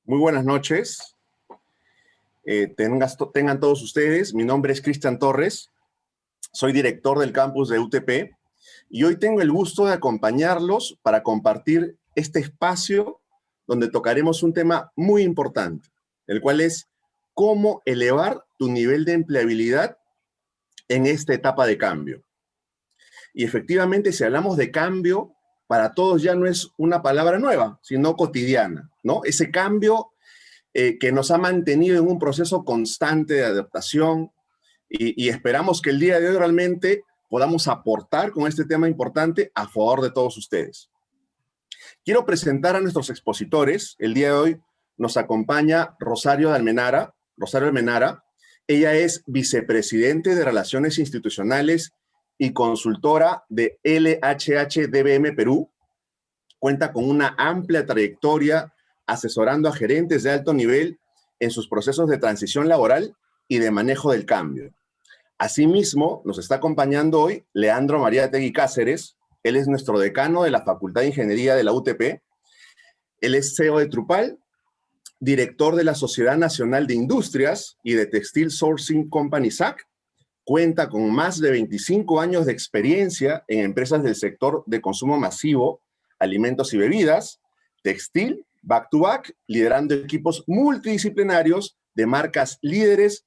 Muy buenas noches. Tengan todos ustedes. Mi nombre es Cristian Torres. Soy director del campus de UTP y hoy tengo el gusto de acompañarlos para compartir este espacio donde tocaremos un tema muy importante, el cual es cómo elevar tu nivel de empleabilidad en esta etapa de cambio. Y efectivamente, si hablamos de cambio, para todos ya no es una palabra nueva, sino cotidiana, ¿no? Ese cambio que nos ha mantenido en un proceso constante de adaptación y esperamos que el día de hoy realmente podamos aportar con este tema importante a favor de todos ustedes. Quiero presentar a nuestros expositores. El día de hoy nos acompaña Rosario Almenara. Rosario Almenara, ella es vicepresidente de Relaciones Institucionales y consultora de LHH DBM Perú. Cuenta con una amplia trayectoria asesorando a gerentes de alto nivel en sus procesos de transición laboral y de manejo del cambio. Asimismo, nos está acompañando hoy Leandro Mariátegui Cáceres. Él es nuestro decano de la Facultad de Ingeniería de la UTP. Él es CEO de Trupal, director de la Sociedad Nacional de Industrias y de Textile Sourcing Company SAC. Cuenta con más de 25 años de experiencia en empresas del sector de consumo masivo, alimentos y bebidas, textil, back-to-back, liderando equipos multidisciplinarios de marcas líderes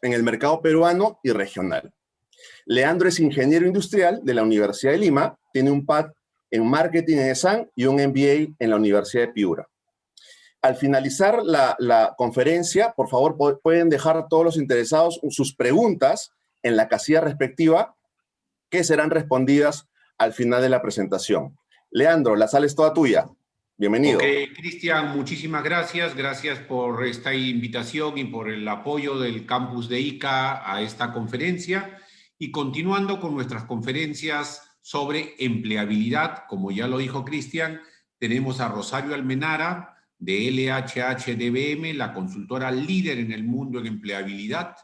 en el mercado peruano y regional. Leandro es ingeniero industrial de la Universidad de Lima, tiene un PhD en marketing en ESAN y un MBA en la Universidad de Piura. Al finalizar la conferencia, por favor, pueden dejar a todos los interesados sus preguntas en la casilla respectiva, que serán respondidas al final de la presentación. Leandro, la sala es toda tuya. Bienvenido. Ok, Cristian, muchísimas gracias. Gracias por esta invitación y por el apoyo del campus de ICA a esta conferencia. Y continuando con nuestras conferencias sobre empleabilidad, como ya lo dijo Cristian, tenemos a Rosario Almenara de LHH DBM, la consultora líder en el mundo en empleabilidad.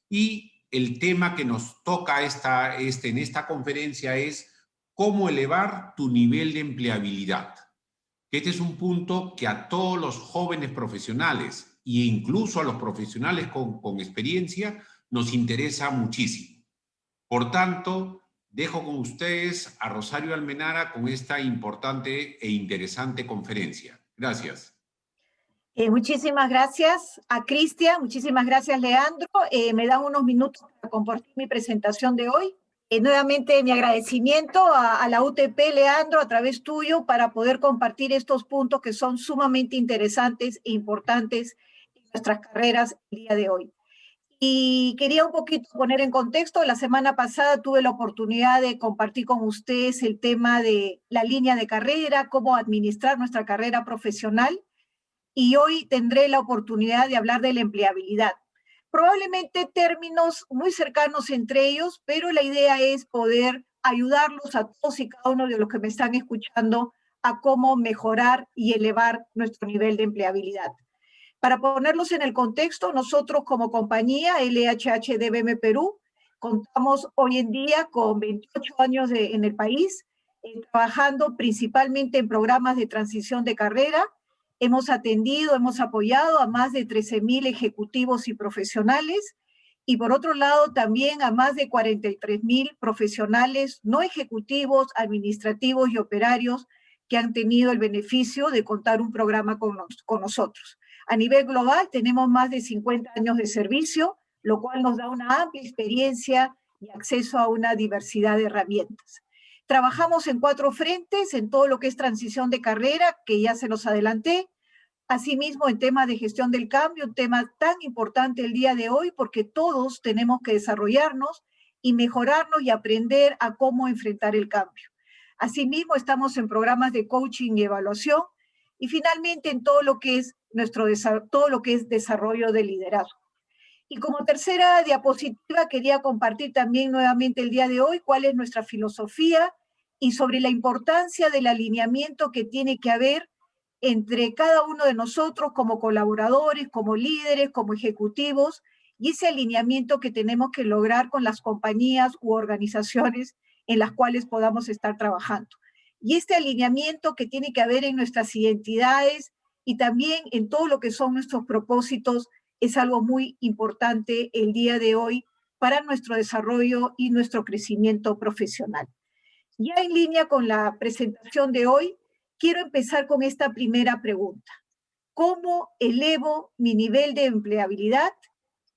Y el tema que nos toca en esta conferencia es cómo elevar tu nivel de empleabilidad. Este es un punto que a todos los jóvenes profesionales e incluso a los profesionales con experiencia nos interesa muchísimo. Por tanto, dejo con ustedes a Rosario Almenara con esta importante e interesante conferencia. Gracias. Muchísimas gracias a Cristian, muchísimas gracias Leandro. Me dan unos minutos para compartir mi presentación de hoy. Nuevamente mi agradecimiento a la UTP, Leandro, a través tuyo, para poder compartir estos puntos que son sumamente interesantes e importantes en nuestras carreras el día de hoy. Y quería un poquito poner en contexto, la semana pasada tuve la oportunidad de compartir con ustedes el tema de la línea de carrera, cómo administrar nuestra carrera profesional, y hoy tendré la oportunidad de hablar de la empleabilidad. Probablemente términos muy cercanos entre ellos, pero la idea es poder ayudarlos a todos y cada uno de los que me están escuchando a cómo mejorar y elevar nuestro nivel de empleabilidad. Para ponerlos en el contexto, nosotros como compañía LHH DBM Perú contamos hoy en día con 28 años en el país, trabajando principalmente en programas de transición de carrera. Hemos atendido, hemos apoyado a más de 13,000 ejecutivos y profesionales, y por otro lado también a más de 43,000 profesionales no ejecutivos, administrativos y operarios que han tenido el beneficio de contar un programa con nosotros. A nivel global tenemos más de 50 años de servicio, lo cual nos da una amplia experiencia y acceso a una diversidad de herramientas. Trabajamos en 4 frentes, en todo lo que es transición de carrera, que ya se los adelanté. Asimismo, en temas de gestión del cambio, un tema tan importante el día de hoy, porque todos tenemos que desarrollarnos y mejorarnos y aprender a cómo enfrentar el cambio. Asimismo, estamos en programas de coaching y evaluación, y finalmente en todo lo que es desarrollo de liderazgo. Y como tercera diapositiva quería compartir también nuevamente el día de hoy cuál es nuestra filosofía y sobre la importancia del alineamiento que tiene que haber entre cada uno de nosotros como colaboradores, como líderes, como ejecutivos, y ese alineamiento que tenemos que lograr con las compañías u organizaciones en las cuales podamos estar trabajando. Y este alineamiento que tiene que haber en nuestras identidades y también en todo lo que son nuestros propósitos, es algo muy importante el día de hoy para nuestro desarrollo y nuestro crecimiento profesional. Ya en línea con la presentación de hoy, quiero empezar con esta primera pregunta. ¿Cómo elevo mi nivel de empleabilidad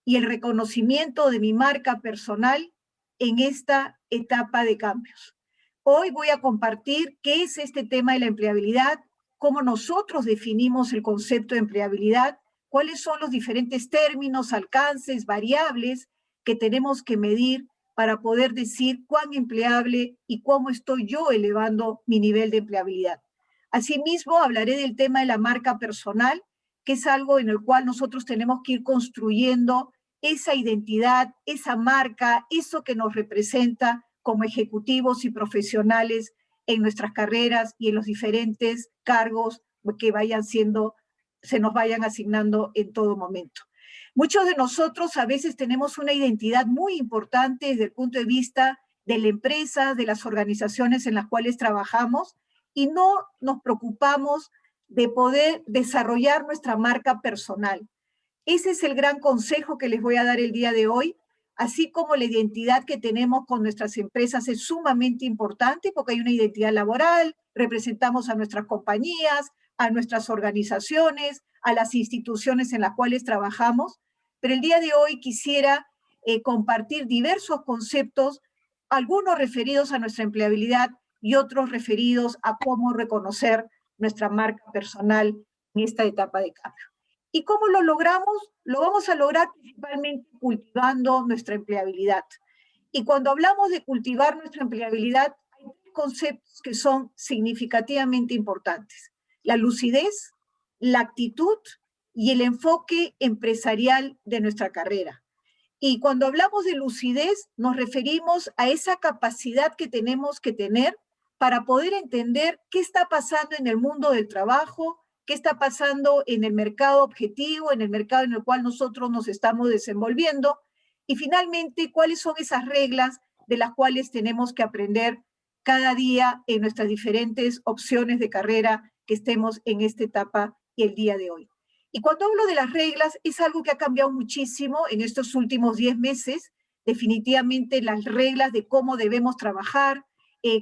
y el reconocimiento de mi marca personal en esta etapa de cambios? Hoy voy a compartir qué es este tema de la empleabilidad, cómo nosotros definimos el concepto de empleabilidad, cuáles son los diferentes términos, alcances, variables que tenemos que medir para poder decir cuán empleable y cómo estoy yo elevando mi nivel de empleabilidad. Asimismo, hablaré del tema de la marca personal, que es algo en el cual nosotros tenemos que ir construyendo esa identidad, esa marca, eso que nos representa como ejecutivos y profesionales en nuestras carreras y en los diferentes cargos que se nos vayan asignando en todo momento. Muchos de nosotros a veces tenemos una identidad muy importante desde el punto de vista de la empresa, de las organizaciones en las cuales trabajamos, y no nos preocupamos de poder desarrollar nuestra marca personal. Ese es el gran consejo que les voy a dar el día de hoy, así como la identidad que tenemos con nuestras empresas es sumamente importante porque hay una identidad laboral, representamos a nuestras compañías, a nuestras organizaciones, a las instituciones en las cuales trabajamos, pero el día de hoy quisiera compartir diversos conceptos, algunos referidos a nuestra empleabilidad y otros referidos a cómo reconocer nuestra marca personal en esta etapa de cambio. ¿Y cómo lo logramos? Lo vamos a lograr principalmente cultivando nuestra empleabilidad. Y cuando hablamos de cultivar nuestra empleabilidad, hay conceptos que son significativamente importantes: la lucidez, la actitud y el enfoque empresarial de nuestra carrera. Y cuando hablamos de lucidez, nos referimos a esa capacidad que tenemos que tener para poder entender qué está pasando en el mundo del trabajo, qué está pasando en el mercado objetivo, en el mercado en el cual nosotros nos estamos desenvolviendo, y finalmente, cuáles son esas reglas de las cuales tenemos que aprender cada día en nuestras diferentes opciones de carrera que estemos en esta etapa y el día de hoy. Y cuando hablo de las reglas, es algo que ha cambiado muchísimo en estos últimos 10 meses. Definitivamente las reglas de cómo debemos trabajar,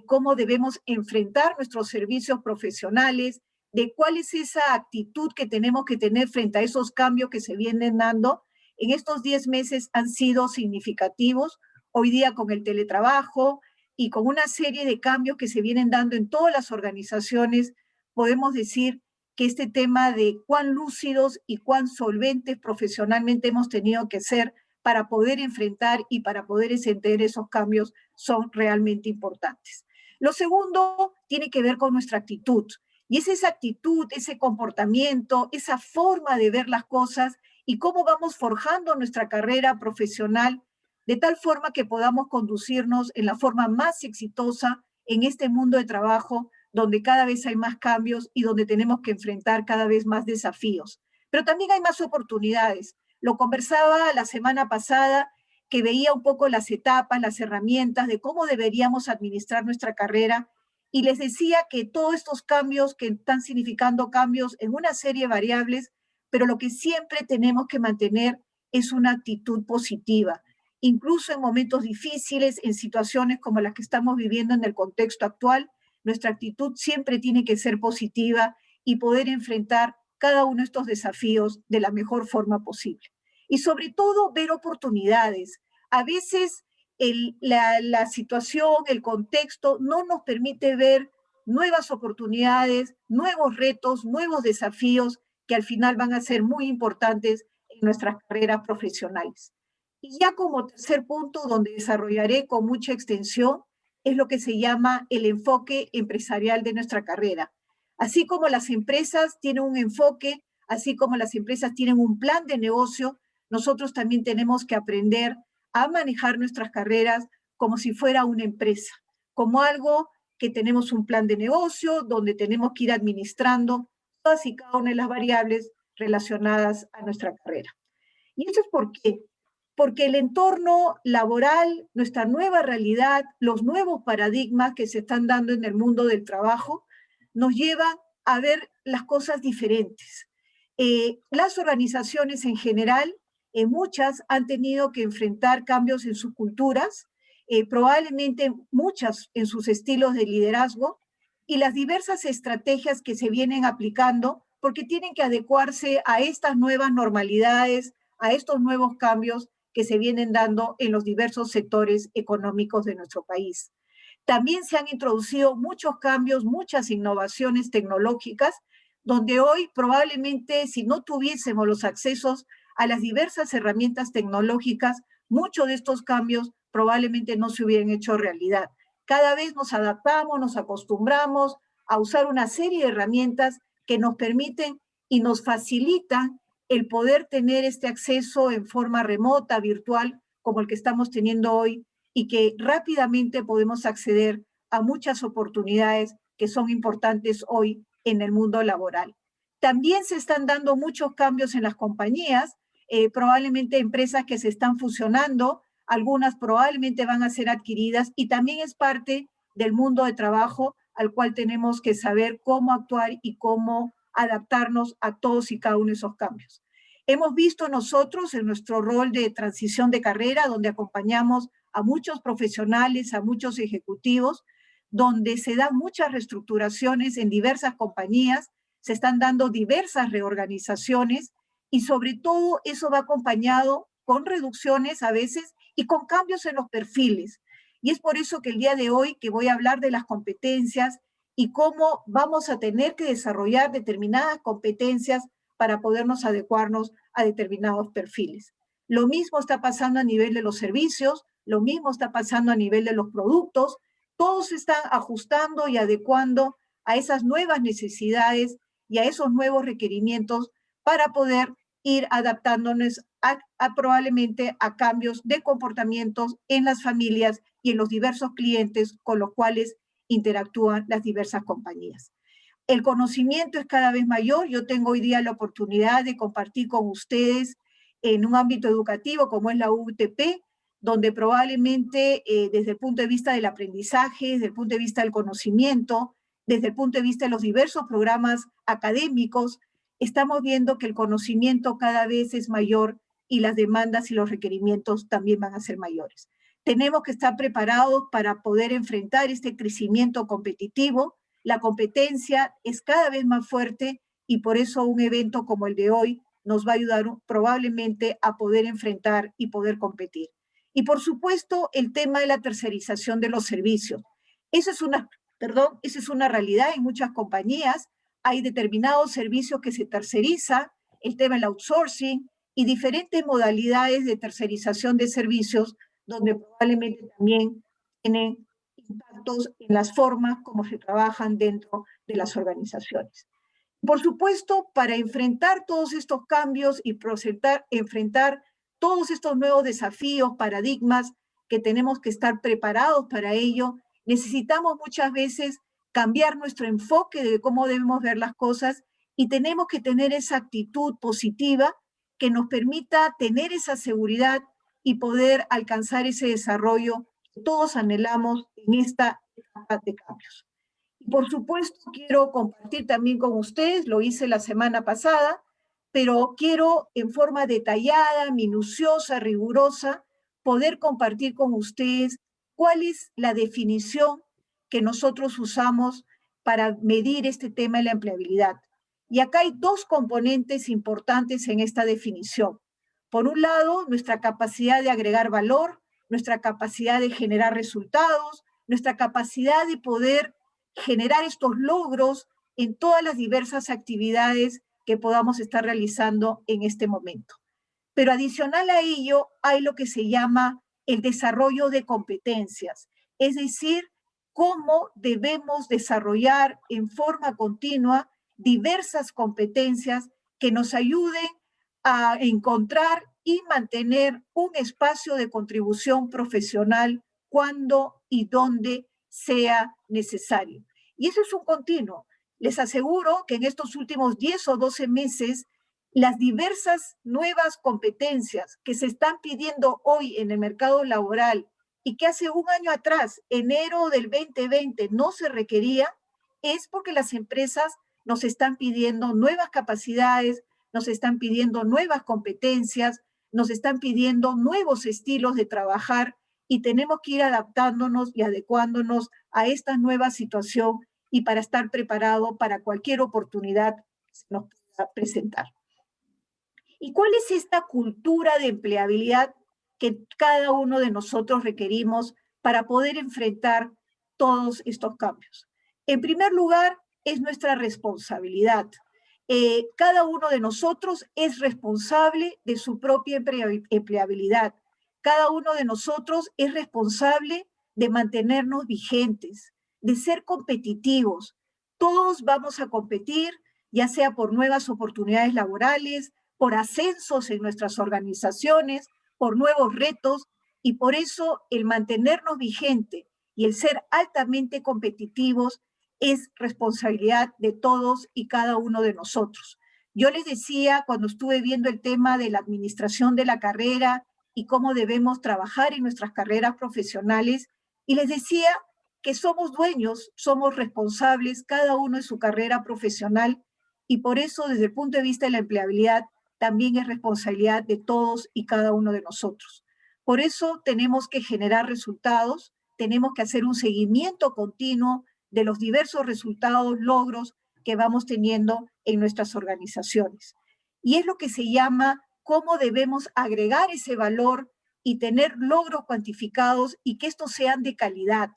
cómo debemos enfrentar nuestros servicios profesionales, de cuál es esa actitud que tenemos que tener frente a esos cambios que se vienen dando, en estos 10 meses han sido significativos. Hoy día con el teletrabajo y con una serie de cambios que se vienen dando en todas las organizaciones, podemos decir que este tema de cuán lúcidos y cuán solventes profesionalmente hemos tenido que ser para poder enfrentar y para poder entender esos cambios son realmente importantes. Lo segundo tiene que ver con nuestra actitud. Y es esa actitud, ese comportamiento, esa forma de ver las cosas y cómo vamos forjando nuestra carrera profesional de tal forma que podamos conducirnos en la forma más exitosa en este mundo de trabajo donde cada vez hay más cambios y donde tenemos que enfrentar cada vez más desafíos. Pero también hay más oportunidades. Lo conversaba la semana pasada, que veía un poco las etapas, las herramientas de cómo deberíamos administrar nuestra carrera, y les decía que todos estos cambios que están significando cambios en una serie de variables, pero lo que siempre tenemos que mantener es una actitud positiva. Incluso en momentos difíciles, en situaciones como las que estamos viviendo en el contexto actual, nuestra actitud siempre tiene que ser positiva y poder enfrentar cada uno de estos desafíos de la mejor forma posible. Y sobre todo, ver oportunidades. A veces la situación, el contexto no nos permite ver nuevas oportunidades, nuevos retos, nuevos desafíos que al final van a ser muy importantes en nuestras carreras profesionales. Y ya como tercer punto, donde desarrollaré con mucha extensión, es lo que se llama el enfoque empresarial de nuestra carrera. Así como las empresas tienen un enfoque, así como las empresas tienen un plan de negocio, nosotros también tenemos que aprender a manejar nuestras carreras como si fuera una empresa, como algo que tenemos un plan de negocio, donde tenemos que ir administrando todas y cada una de las variables relacionadas a nuestra carrera. ¿Y eso es por qué? Porque el entorno laboral, nuestra nueva realidad, los nuevos paradigmas que se están dando en el mundo del trabajo, nos llevan a ver las cosas diferentes. Las organizaciones en general, muchas han tenido que enfrentar cambios en sus culturas, probablemente muchas en sus estilos de liderazgo, y las diversas estrategias que se vienen aplicando porque tienen que adecuarse a estas nuevas normalidades, a estos nuevos cambios que se vienen dando en los diversos sectores económicos de nuestro país. También se han introducido muchos cambios, muchas innovaciones tecnológicas, donde hoy probablemente si no tuviésemos los accesos a las diversas herramientas tecnológicas, muchos de estos cambios probablemente no se hubieran hecho realidad. Cada vez nos adaptamos, nos acostumbramos a usar una serie de herramientas que nos permiten y nos facilitan el poder tener este acceso en forma remota, virtual, como el que estamos teniendo hoy, y que rápidamente podemos acceder a muchas oportunidades que son importantes hoy en el mundo laboral. También se están dando muchos cambios en las compañías, probablemente empresas que se están fusionando, algunas probablemente van a ser adquiridas y también es parte del mundo de trabajo al cual tenemos que saber cómo actuar y cómo adaptarnos a todos y cada uno de esos cambios. Hemos visto nosotros en nuestro rol de transición de carrera, donde acompañamos a muchos profesionales, a muchos ejecutivos, donde se dan muchas reestructuraciones en diversas compañías, se están dando diversas reorganizaciones y sobre todo eso va acompañado con reducciones a veces y con cambios en los perfiles. Y es por eso que el día de hoy que voy a hablar de las competencias y cómo vamos a tener que desarrollar determinadas competencias para podernos adecuarnos a determinados perfiles. Lo mismo está pasando a nivel de los servicios, lo mismo está pasando a nivel de los productos, todos se están ajustando y adecuando a esas nuevas necesidades y a esos nuevos requerimientos para poder ir adaptándonos probablemente a cambios de comportamientos en las familias y en los diversos clientes con los cuales interactúan las diversas compañías. El conocimiento es cada vez mayor. Yo tengo hoy día la oportunidad de compartir con ustedes en un ámbito educativo como es la UTP, donde probablemente desde el punto de vista del aprendizaje, desde el punto de vista del conocimiento, desde el punto de vista de los diversos programas académicos, estamos viendo que el conocimiento cada vez es mayor y las demandas y los requerimientos también van a ser mayores. Tenemos que estar preparados para poder enfrentar este crecimiento competitivo. La competencia es cada vez más fuerte y por eso un evento como el de hoy nos va a ayudar probablemente a poder enfrentar y poder competir. Y por supuesto, el tema de la tercerización de los servicios. Esa es una realidad en muchas compañías. Hay determinados servicios que se tercerizan, el tema del outsourcing y diferentes modalidades de tercerización de servicios donde probablemente también tienen impactos en las formas como se trabajan dentro de las organizaciones. Por supuesto, para enfrentar todos estos cambios y enfrentar todos estos nuevos desafíos, paradigmas, que tenemos que estar preparados para ello, necesitamos muchas veces cambiar nuestro enfoque de cómo debemos ver las cosas y tenemos que tener esa actitud positiva que nos permita tener esa seguridad y poder alcanzar ese desarrollo que todos anhelamos en esta etapa de cambios. Y por supuesto, quiero compartir también con ustedes, lo hice la semana pasada, pero quiero en forma detallada, minuciosa, rigurosa, poder compartir con ustedes cuál es la definición que nosotros usamos para medir este tema de la empleabilidad. Y acá hay dos componentes importantes en esta definición. Por un lado, nuestra capacidad de agregar valor, nuestra capacidad de generar resultados, nuestra capacidad de poder generar estos logros en todas las diversas actividades que podamos estar realizando en este momento. Pero adicional a ello, hay lo que se llama el desarrollo de competencias, es decir, cómo debemos desarrollar en forma continua diversas competencias que nos ayuden a encontrar y mantener un espacio de contribución profesional cuando y donde sea necesario. Y eso es un continuo. Les aseguro que en estos últimos 10 o 12 meses, las diversas nuevas competencias que se están pidiendo hoy en el mercado laboral y que hace un año atrás, enero del 2020, no se requería, es porque las empresas nos están pidiendo nuevas capacidades, nos están pidiendo nuevas competencias, nos están pidiendo nuevos estilos de trabajar y tenemos que ir adaptándonos y adecuándonos a esta nueva situación y para estar preparado para cualquier oportunidad que se nos pueda presentar. ¿Y cuál es esta cultura de empleabilidad que cada uno de nosotros requerimos para poder enfrentar todos estos cambios? En primer lugar, es nuestra responsabilidad. Cada uno de nosotros es responsable de su propia empleabilidad. Cada uno de nosotros es responsable de mantenernos vigentes, de ser competitivos. Todos vamos a competir, ya sea por nuevas oportunidades laborales, por ascensos en nuestras organizaciones, por nuevos retos, y por eso el mantenernos vigente y el ser altamente competitivos es responsabilidad de todos y cada uno de nosotros. Yo les decía cuando estuve viendo el tema de la administración de la carrera y cómo debemos trabajar en nuestras carreras profesionales, y les decía que somos dueños, somos responsables, cada uno en su carrera profesional, y por eso desde el punto de vista de la empleabilidad también es responsabilidad de todos y cada uno de nosotros. Por eso tenemos que generar resultados, tenemos que hacer un seguimiento continuo de los diversos resultados, logros que vamos teniendo en nuestras organizaciones. Y es lo que se llama cómo debemos agregar ese valor y tener logros cuantificados y que estos sean de calidad.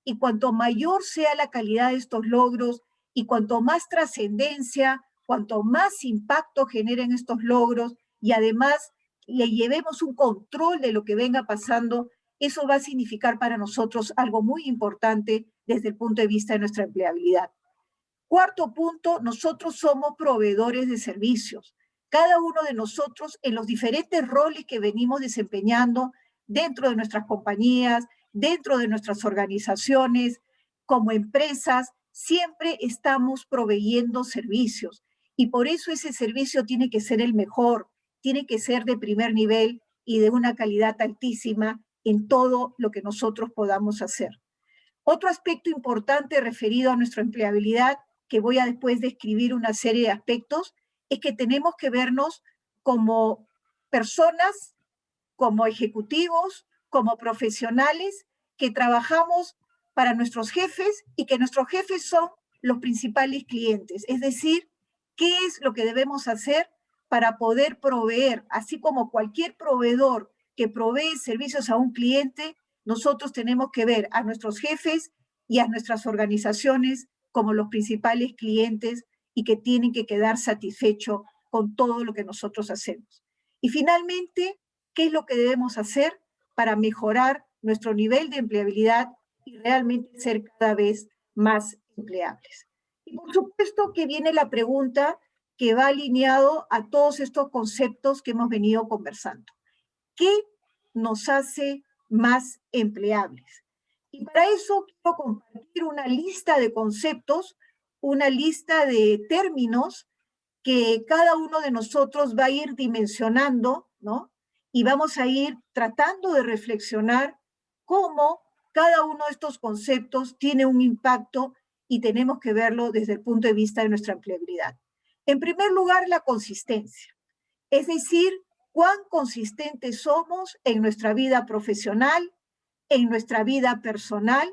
Y cuanto mayor sea la calidad de estos logros y cuanto más trascendencia, cuanto más impacto generen estos logros y además le llevemos un control de lo que venga pasando, eso va a significar para nosotros algo muy importante desde el punto de vista de nuestra empleabilidad. Cuarto punto, nosotros somos proveedores de servicios. Cada uno de nosotros en los diferentes roles que venimos desempeñando dentro de nuestras compañías, dentro de nuestras organizaciones, como empresas, siempre estamos proveyendo servicios. Y por eso ese servicio tiene que ser el mejor, tiene que ser de primer nivel y de una calidad altísima en todo lo que nosotros podamos hacer. Otro aspecto importante referido a nuestra empleabilidad, que voy a después describir una serie de aspectos, es que tenemos que vernos como personas, como ejecutivos, como profesionales que trabajamos para nuestros jefes y que nuestros jefes son los principales clientes. Es decir, ¿qué es lo que debemos hacer para poder proveer, así como cualquier proveedor que provee servicios a un cliente, nosotros tenemos que ver a nuestros jefes y a nuestras organizaciones como los principales clientes y que tienen que quedar satisfechos con todo lo que nosotros hacemos? Y finalmente, ¿qué es lo que debemos hacer para mejorar nuestro nivel de empleabilidad y realmente ser cada vez más empleables? Y por supuesto que viene la pregunta que va alineado a todos estos conceptos que hemos venido conversando. ¿Qué nos hace más empleables? Y para eso quiero compartir una lista de conceptos, una lista de términos que cada uno de nosotros va a ir dimensionando, ¿no? Y vamos a ir tratando de reflexionar cómo cada uno de estos conceptos tiene un impacto y tenemos que verlo desde el punto de vista de nuestra empleabilidad. En primer lugar, la consistencia, es decir, cuán consistentes somos en nuestra vida profesional, en nuestra vida personal,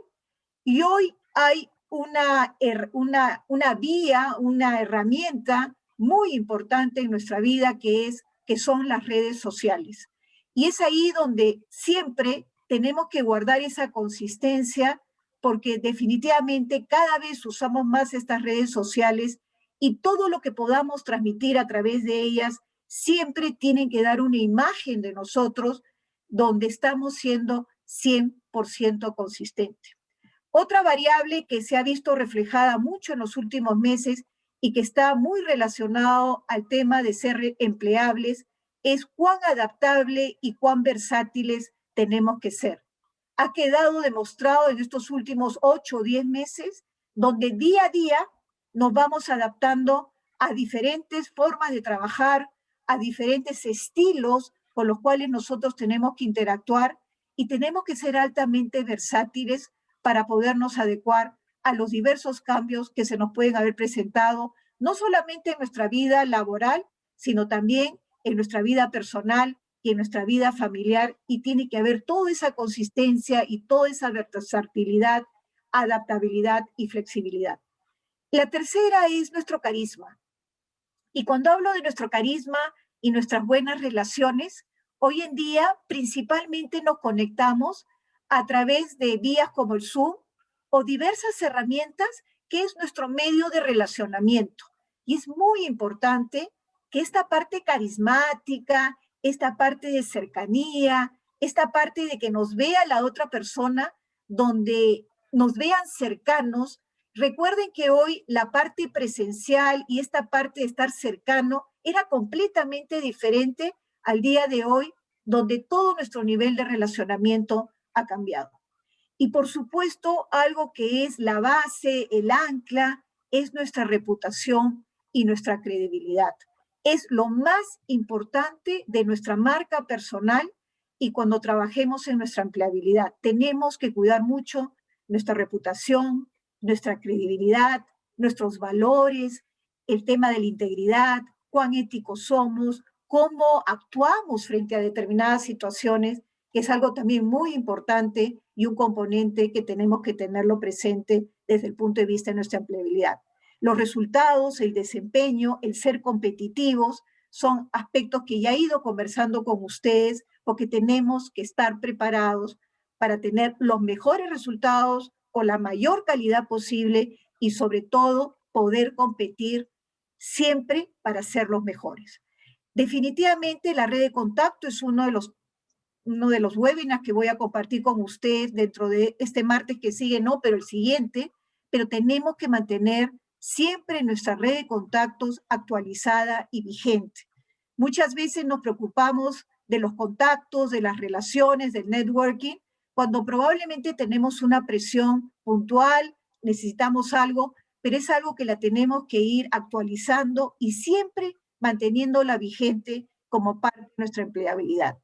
y hoy hay una vía, una herramienta muy importante en nuestra vida que son las redes sociales. Y es ahí donde siempre tenemos que guardar esa consistencia porque definitivamente cada vez usamos más estas redes sociales y todo lo que podamos transmitir a través de ellas siempre tienen que dar una imagen de nosotros donde estamos siendo 100% consistentes. Otra variable que se ha visto reflejada mucho en los últimos meses y que está muy relacionado al tema de ser empleables es cuán adaptable y cuán versátiles tenemos que ser. Ha quedado demostrado en estos últimos 8 o 10 meses, donde día a día nos vamos adaptando a diferentes formas de trabajar, a diferentes estilos con los cuales nosotros tenemos que interactuar y tenemos que ser altamente versátiles para podernos adecuar a los diversos cambios que se nos pueden haber presentado, no solamente en nuestra vida laboral, sino también en nuestra vida personal y en nuestra vida familiar, y tiene que haber toda esa consistencia y toda esa versatilidad, adaptabilidad y flexibilidad. La tercera es nuestro carisma. Y cuando hablo de nuestro carisma y nuestras buenas relaciones, hoy en día principalmente nos conectamos a través de vías como el Zoom o diversas herramientas que es nuestro medio de relacionamiento. Y es muy importante que esta parte carismática, esta parte de cercanía, esta parte de que nos vea la otra persona, donde nos vean cercanos. Recuerden que hoy la parte presencial y esta parte de estar cercano era completamente diferente al día de hoy, donde todo nuestro nivel de relacionamiento ha cambiado. Y por supuesto, algo que es la base, el ancla, es nuestra reputación y nuestra credibilidad. Es lo más importante de nuestra marca personal, y cuando trabajemos en nuestra empleabilidad, tenemos que cuidar mucho nuestra reputación, nuestra credibilidad, nuestros valores, el tema de la integridad, cuán éticos somos, cómo actuamos frente a determinadas situaciones, que es algo también muy importante y un componente que tenemos que tenerlo presente desde el punto de vista de nuestra empleabilidad. Los resultados, el desempeño, el ser competitivos, son aspectos que ya he ido conversando con ustedes, porque tenemos que estar preparados para tener los mejores resultados con la mayor calidad posible y sobre todo poder competir siempre para ser los mejores. Definitivamente la red de contacto es uno de los webinars que voy a compartir con ustedes dentro de este martes que sigue, no, pero el siguiente, pero tenemos que mantener siempre nuestra red de contactos actualizada y vigente. Muchas veces nos preocupamos de los contactos, de las relaciones, del networking, cuando probablemente tenemos una presión puntual, necesitamos algo, pero es algo que la tenemos que ir actualizando y siempre manteniéndola vigente como parte de nuestra empleabilidad.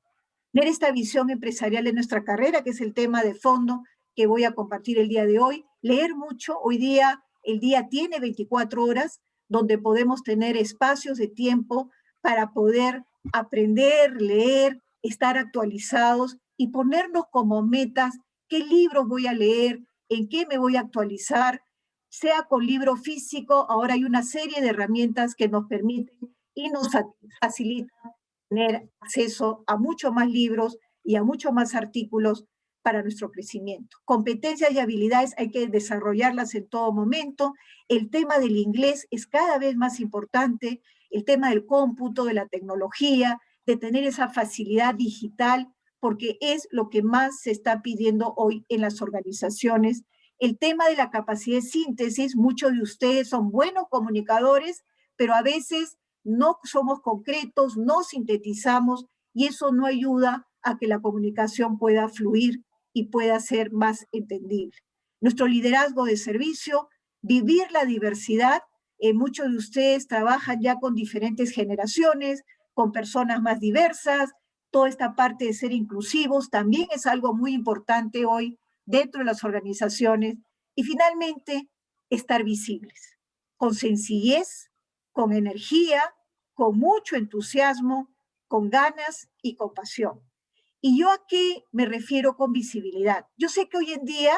Tener esta visión empresarial de nuestra carrera, que es el tema de fondo que voy a compartir el día de hoy. Leer mucho. Hoy día el día tiene 24 horas, donde podemos tener espacios de tiempo para poder aprender, leer, estar actualizados y ponernos como metas qué libros voy a leer, en qué me voy a actualizar, sea con libro físico. Ahora hay una serie de herramientas que nos permiten y nos facilitan tener acceso a muchos más libros y a muchos más artículos para nuestro crecimiento. Competencias y habilidades hay que desarrollarlas en todo momento. El tema del inglés es cada vez más importante, el tema del cómputo, de la tecnología, de tener esa facilidad digital, porque es lo que más se está pidiendo hoy en las organizaciones. El tema de la capacidad de síntesis, muchos de ustedes son buenos comunicadores, pero a veces no somos concretos, no sintetizamos, y eso no ayuda a que la comunicación pueda fluir y pueda ser más entendible. Nuestro liderazgo de servicio, vivir la diversidad. Muchos de ustedes trabajan ya con diferentes generaciones, con personas más diversas. Toda esta parte de ser inclusivos también es algo muy importante hoy dentro de las organizaciones. Y finalmente, estar visibles, con sencillez, con energía, con mucho entusiasmo, con ganas y con pasión. ¿Y yo a qué me refiero con visibilidad? Yo sé que hoy en día,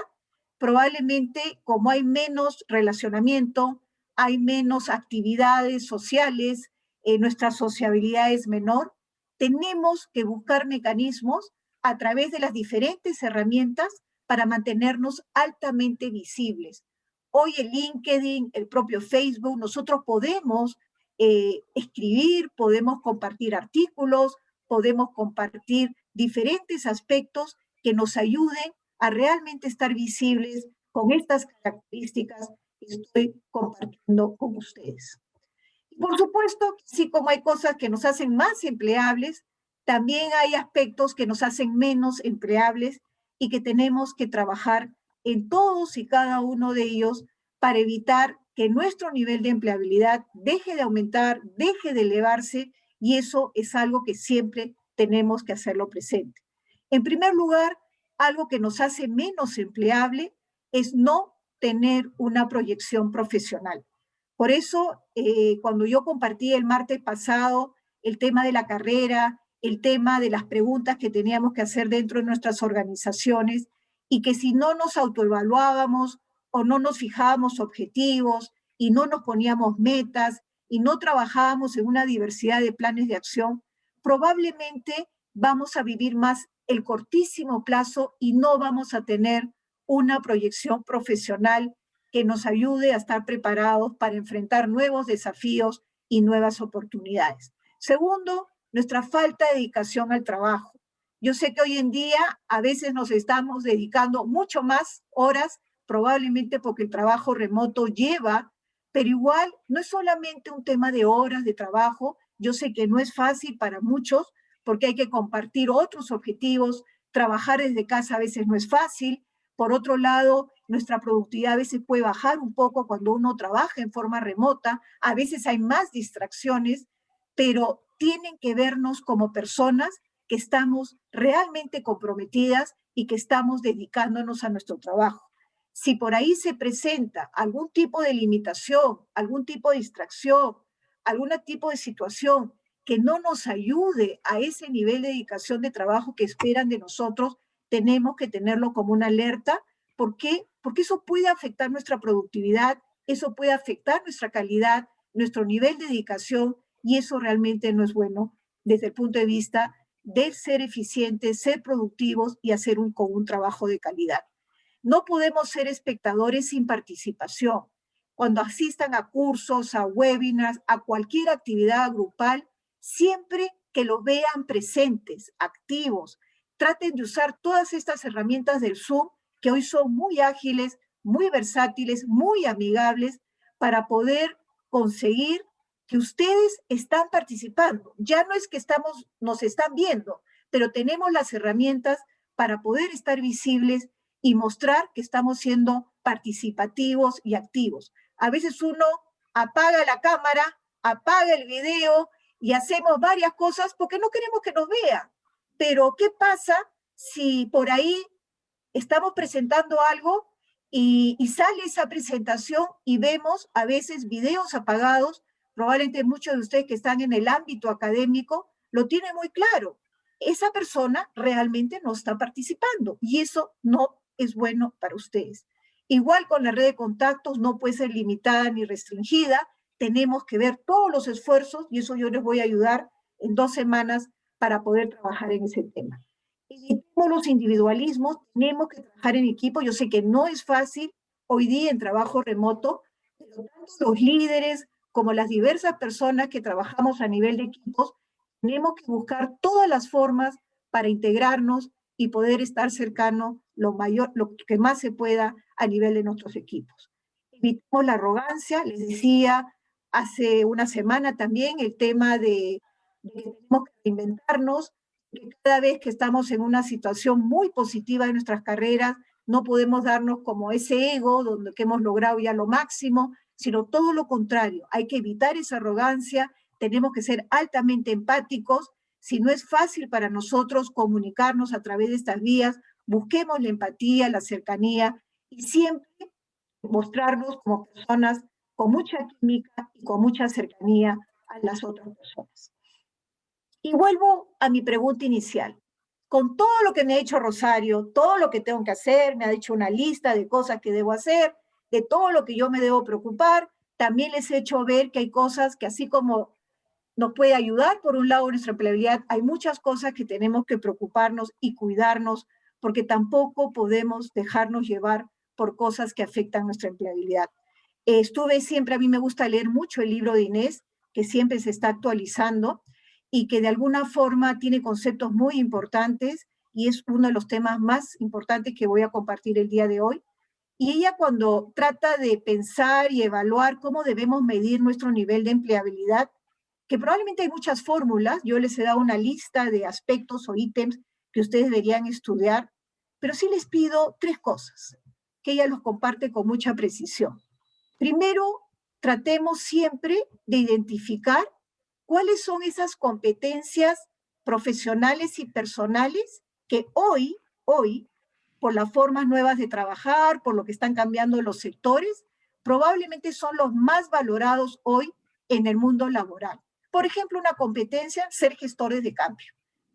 probablemente, como hay menos relacionamiento, hay menos actividades sociales, nuestra sociabilidad es menor, tenemos que buscar mecanismos a través de las diferentes herramientas para mantenernos altamente visibles. Hoy el LinkedIn, el propio Facebook, nosotros podemos escribir, podemos compartir artículos, podemos compartir diferentes aspectos que nos ayuden a realmente estar visibles con estas características que estoy compartiendo con ustedes. Y por supuesto, así como hay cosas que nos hacen más empleables, también hay aspectos que nos hacen menos empleables y que tenemos que trabajar en todos y cada uno de ellos para evitar que nuestro nivel de empleabilidad deje de aumentar, deje de elevarse, y eso es algo que siempre tenemos que hacerlo presente. En primer lugar, algo que nos hace menos empleable es no tener una proyección profesional. Por eso, cuando yo compartí el martes pasado el tema de la carrera, el tema de las preguntas que teníamos que hacer dentro de nuestras organizaciones, y que si no nos autoevaluábamos o no nos fijábamos objetivos y no nos poníamos metas y no trabajábamos en una diversidad de planes de acción, probablemente vamos a vivir más el cortísimo plazo y no vamos a tener una proyección profesional que nos ayude a estar preparados para enfrentar nuevos desafíos y nuevas oportunidades. Segundo, nuestra falta de dedicación al trabajo. Yo sé que hoy en día a veces nos estamos dedicando mucho más horas, probablemente porque el trabajo remoto lleva, pero igual no es solamente un tema de horas de trabajo. Yo sé que no es fácil para muchos porque hay que compartir otros objetivos. Trabajar desde casa a veces no es fácil. Por otro lado, nuestra productividad a veces puede bajar un poco cuando uno trabaja en forma remota. A veces hay más distracciones, pero tienen que vernos como personas que estamos realmente comprometidas y que estamos dedicándonos a nuestro trabajo. Si por ahí se presenta algún tipo de limitación, algún tipo de distracción, algún tipo de situación que no nos ayude a ese nivel de dedicación de trabajo que esperan de nosotros, tenemos que tenerlo como una alerta. ¿Por qué? Porque eso puede afectar nuestra productividad, eso puede afectar nuestra calidad, nuestro nivel de dedicación, y eso realmente no es bueno desde el punto de vista de ser eficientes, ser productivos y hacer con un trabajo de calidad. No podemos ser espectadores sin participación. Cuando asistan a cursos, a webinars, a cualquier actividad grupal, siempre que los vean presentes, activos, traten de usar todas estas herramientas del Zoom, que hoy son muy ágiles, muy versátiles, muy amigables, para poder conseguir que ustedes están participando. Ya no es que nos están viendo, pero tenemos las herramientas para poder estar visibles y mostrar que estamos siendo participativos y activos. A veces uno apaga la cámara, apaga el video y hacemos varias cosas porque no queremos que nos vean. Pero ¿qué pasa si por ahí estamos presentando algo y sale esa presentación y vemos a veces videos apagados? Probablemente muchos de ustedes que están en el ámbito académico lo tienen muy claro. Esa persona realmente no está participando y eso no es bueno para ustedes. Igual con la red de contactos, no puede ser limitada ni restringida. Tenemos que ver todos los esfuerzos y eso yo les voy a ayudar en 2 semanas para poder trabajar en ese tema. Evitemos los individualismos, tenemos que trabajar en equipo. Yo sé que no es fácil hoy día en trabajo remoto, pero tanto los líderes como las diversas personas que trabajamos a nivel de equipos, tenemos que buscar todas las formas para integrarnos y poder estar cercano lo que más se pueda a nivel de nuestros equipos. Evitemos la arrogancia, les decía hace una semana también el tema de que tenemos que reinventarnos, que cada vez que estamos en una situación muy positiva de nuestras carreras, no podemos darnos como ese ego donde que hemos logrado ya lo máximo, sino todo lo contrario. Hay que evitar esa arrogancia, tenemos que ser altamente empáticos. Si no es fácil para nosotros comunicarnos a través de estas vías, busquemos la empatía, la cercanía y siempre mostrarnos como personas con mucha química y con mucha cercanía a las otras personas. Y vuelvo a mi pregunta inicial. Con todo lo que me ha dicho Rosario, todo lo que tengo que hacer, me ha dicho una lista de cosas que debo hacer, de todo lo que yo me debo preocupar, también les he hecho ver que hay cosas que así como nos puede ayudar, por un lado, nuestra empleabilidad, hay muchas cosas que tenemos que preocuparnos y cuidarnos, porque tampoco podemos dejarnos llevar por cosas que afectan nuestra empleabilidad. A mí me gusta leer mucho el libro de Inés, que siempre se está actualizando y que de alguna forma tiene conceptos muy importantes y es uno de los temas más importantes que voy a compartir el día de hoy. Y ella cuando trata de pensar y evaluar cómo debemos medir nuestro nivel de empleabilidad, que probablemente hay muchas fórmulas, yo les he dado una lista de aspectos o ítems que ustedes deberían estudiar, pero sí les pido 3 cosas, que ella los comparte con mucha precisión. Primero, tratemos siempre de identificar cuáles son esas competencias profesionales y personales que hoy por las formas nuevas de trabajar, por lo que están cambiando los sectores, probablemente son los más valorados hoy en el mundo laboral. Por ejemplo, una competencia, ser gestores de cambio.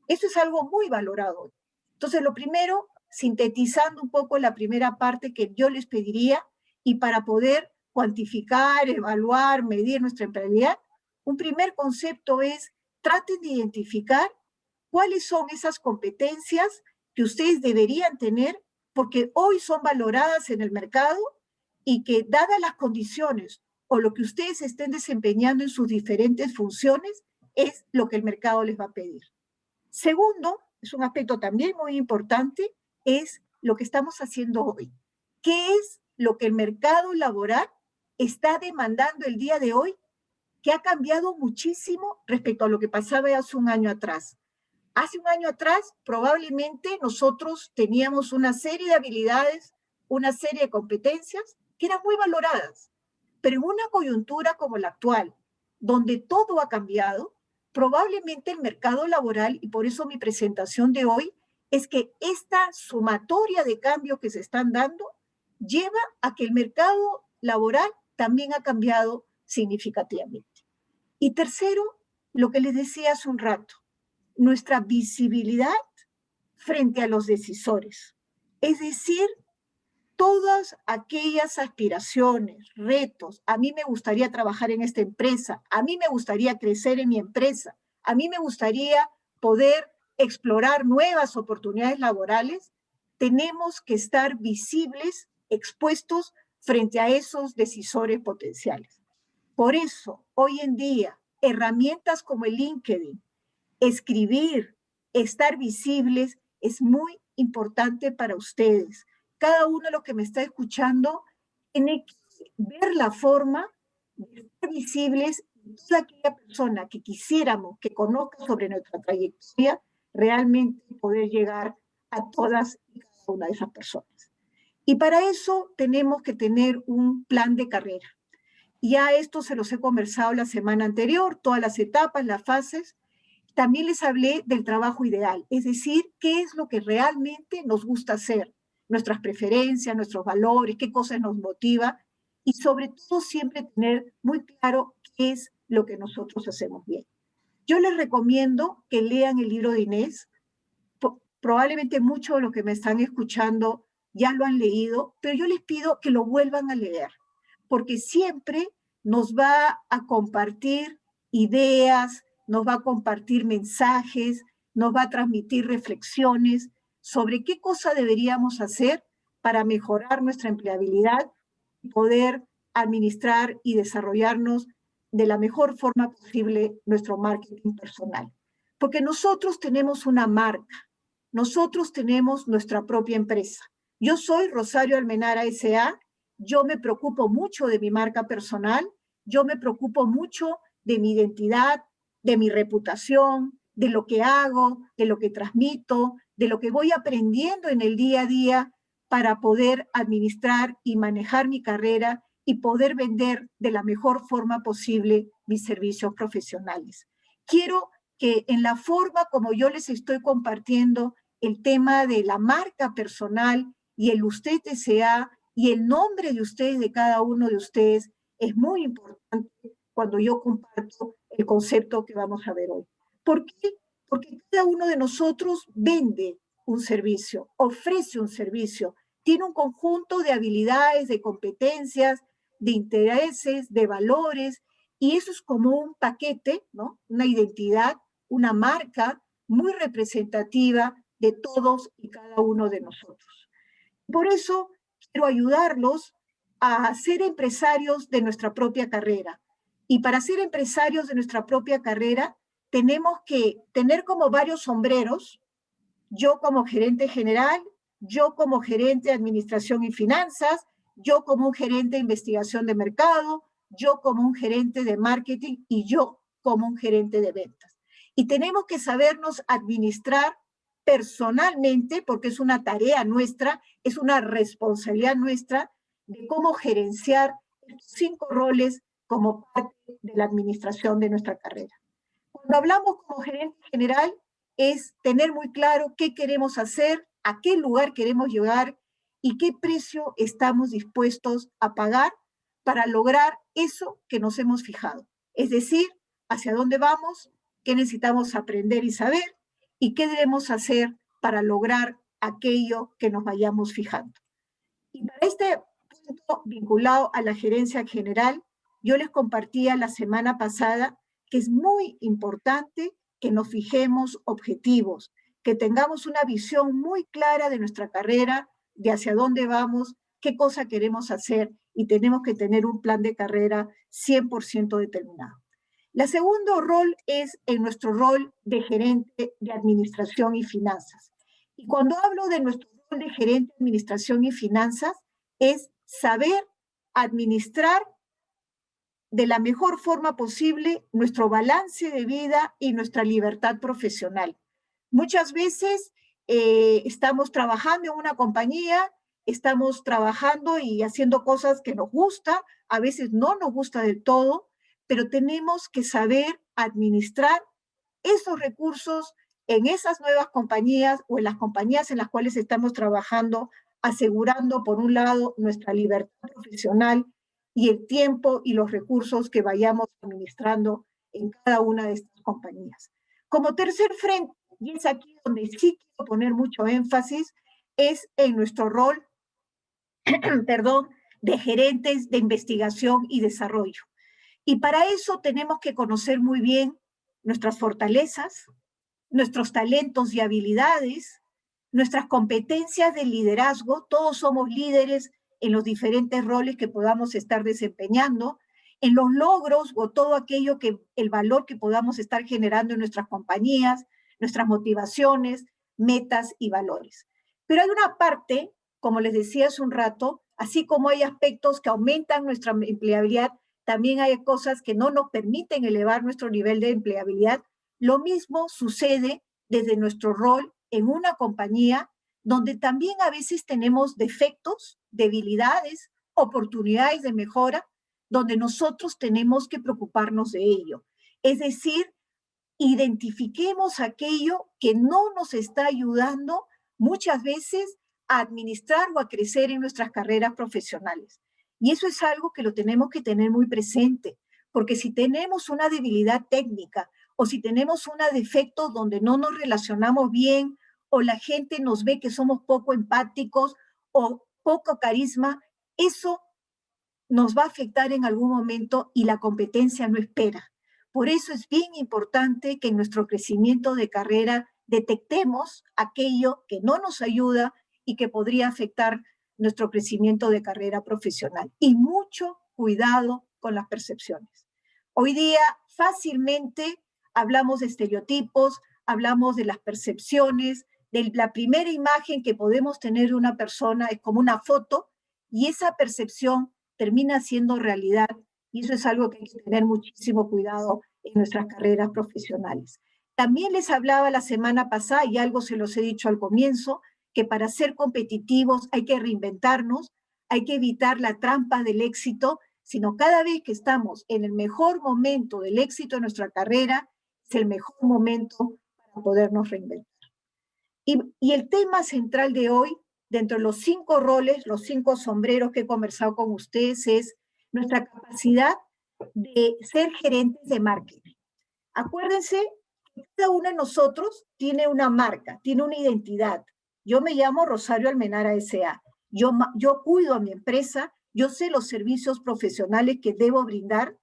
Eso es algo muy valorado hoy. Entonces, lo primero, sintetizando un poco la primera parte que yo les pediría, y para poder cuantificar, evaluar, medir nuestra empleabilidad, un primer concepto es, traten de identificar cuáles son esas competencias que ustedes deberían tener, porque hoy son valoradas en el mercado y que, dadas las condiciones o lo que ustedes estén desempeñando en sus diferentes funciones, es lo que el mercado les va a pedir. Segundo, es un aspecto también muy importante, es lo que estamos haciendo hoy. ¿Qué es lo que el mercado laboral está demandando el día de hoy, que ha cambiado muchísimo respecto a lo que pasaba hace un año atrás? Hace un año atrás, probablemente nosotros teníamos una serie de habilidades, una serie de competencias que eran muy valoradas, pero en una coyuntura como la actual, donde todo ha cambiado, probablemente el mercado laboral, y por eso mi presentación de hoy, es que esta sumatoria de cambios que se están dando lleva a que el mercado laboral también ha cambiado significativamente. Y tercero, lo que les decía hace un rato, nuestra visibilidad frente a los decisores. Es decir, todas aquellas aspiraciones, retos, a mí me gustaría trabajar en esta empresa, a mí me gustaría crecer en mi empresa, a mí me gustaría poder explorar nuevas oportunidades laborales, tenemos que estar visibles, expuestos frente a esos decisores potenciales. Por eso, hoy en día, herramientas como el LinkedIn, escribir, estar visibles, es muy importante para ustedes. Cada uno de los que me está escuchando tiene que ver la forma de estar visibles, y toda aquella persona que quisiéramos que conozca sobre nuestra trayectoria, realmente poder llegar a todas y cada una de esas personas. Y para eso tenemos que tener un plan de carrera. Ya esto se los he conversado la semana anterior, todas las etapas, las fases. También les hablé del trabajo ideal, es decir, qué es lo que realmente nos gusta hacer, nuestras preferencias, nuestros valores, qué cosas nos motiva, y sobre todo siempre tener muy claro qué es lo que nosotros hacemos bien. Yo les recomiendo que lean el libro de Inés. Probablemente muchos de los que me están escuchando ya lo han leído, pero yo les pido que lo vuelvan a leer, porque siempre nos va a compartir ideas, nos va a compartir mensajes, nos va a transmitir reflexiones sobre qué cosa deberíamos hacer para mejorar nuestra empleabilidad y poder administrar y desarrollarnos de la mejor forma posible nuestro marketing personal. Porque nosotros tenemos una marca, nosotros tenemos nuestra propia empresa. Yo soy Rosario Almenara S.A., yo me preocupo mucho de mi marca personal, yo me preocupo mucho de mi identidad, de mi reputación, de lo que hago, de lo que transmito, de lo que voy aprendiendo en el día a día para poder administrar y manejar mi carrera y poder vender de la mejor forma posible mis servicios profesionales. Quiero que en la forma como yo les estoy compartiendo el tema de la marca personal y el usted S.A. y el nombre de ustedes, de cada uno de ustedes, es muy importante cuando yo comparto el concepto que vamos a ver hoy. ¿Por qué? Porque cada uno de nosotros vende un servicio, ofrece un servicio, tiene un conjunto de habilidades, de competencias, de intereses, de valores, y eso es como un paquete, ¿no? Una identidad, una marca muy representativa de todos y cada uno de nosotros. Por eso quiero ayudarlos a ser empresarios de nuestra propia carrera. Y para ser empresarios de nuestra propia carrera, tenemos que tener como varios sombreros. Yo como gerente general, yo como gerente de administración y finanzas, yo como un gerente de investigación de mercado, yo como un gerente de marketing y yo como un gerente de ventas. Y tenemos que sabernos administrar personalmente, porque es una tarea nuestra, es una responsabilidad nuestra de cómo gerenciar estos 5 roles como parte de la administración de nuestra carrera. Cuando hablamos como gerente general, es tener muy claro qué queremos hacer, a qué lugar queremos llegar y qué precio estamos dispuestos a pagar para lograr eso que nos hemos fijado. Es decir, hacia dónde vamos, qué necesitamos aprender y saber y qué debemos hacer para lograr aquello que nos vayamos fijando. Y para este punto vinculado a la gerencia general, yo les compartía la semana pasada que es muy importante que nos fijemos objetivos, que tengamos una visión muy clara de nuestra carrera, de hacia dónde vamos, qué cosa queremos hacer, y tenemos que tener un plan de carrera 100% determinado. El segundo rol es en nuestro rol de gerente de administración y finanzas. Y cuando hablo de nuestro rol de gerente de administración y finanzas, es saber administrar de la mejor forma posible nuestro balance de vida y nuestra libertad profesional. Muchas veces estamos trabajando en una compañía, estamos trabajando y haciendo cosas que nos gusta, a veces no nos gusta del todo, pero tenemos que saber administrar esos recursos en esas nuevas compañías o en las compañías en las cuales estamos trabajando, asegurando, por un lado, nuestra libertad profesional y el tiempo y los recursos que vayamos administrando en cada una de estas compañías. Como tercer frente, y es aquí donde sí quiero poner mucho énfasis, es en nuestro rol, de gerentes de investigación y desarrollo. Y para eso tenemos que conocer muy bien nuestras fortalezas, nuestros talentos y habilidades, nuestras competencias de liderazgo. Todos somos líderes en los diferentes roles que podamos estar desempeñando, en los logros o todo aquello que, el valor que podamos estar generando en nuestras compañías, nuestras motivaciones, metas y valores. Pero hay una parte, como les decía hace un rato, así como hay aspectos que aumentan nuestra empleabilidad, también hay cosas que no nos permiten elevar nuestro nivel de empleabilidad. Lo mismo sucede desde nuestro rol en una compañía, donde también a veces tenemos defectos, debilidades, oportunidades de mejora, donde nosotros tenemos que preocuparnos de ello. Es decir, identifiquemos aquello que no nos está ayudando muchas veces a administrar o a crecer en nuestras carreras profesionales. Y eso es algo que lo tenemos que tener muy presente, porque si tenemos una debilidad técnica o si tenemos un defecto donde no nos relacionamos bien o la gente nos ve que somos poco empáticos o poco carisma, eso nos va a afectar en algún momento y la competencia no espera. Por eso es bien importante que en nuestro crecimiento de carrera detectemos aquello que no nos ayuda y que podría afectar nuestro crecimiento de carrera profesional. Y mucho cuidado con las percepciones. Hoy día fácilmente hablamos de estereotipos, hablamos de las percepciones, de la primera imagen que podemos tener de una persona es como una foto y esa percepción termina siendo realidad y eso es algo que hay que tener muchísimo cuidado en nuestras carreras profesionales. También les hablaba la semana pasada, y algo se los he dicho al comienzo, que para ser competitivos hay que reinventarnos, hay que evitar la trampa del éxito, sino cada vez que estamos en el mejor momento del éxito de nuestra carrera, es el mejor momento para podernos reinventar. Y el tema central de hoy, dentro de los 5 roles, los 5 sombreros que he conversado con ustedes, es nuestra capacidad de ser gerentes de marketing. Acuérdense que cada uno de nosotros tiene una marca, tiene una identidad. Yo me llamo Rosario Almenara S.A. Yo cuido a mi empresa, yo sé los servicios profesionales que debo brindar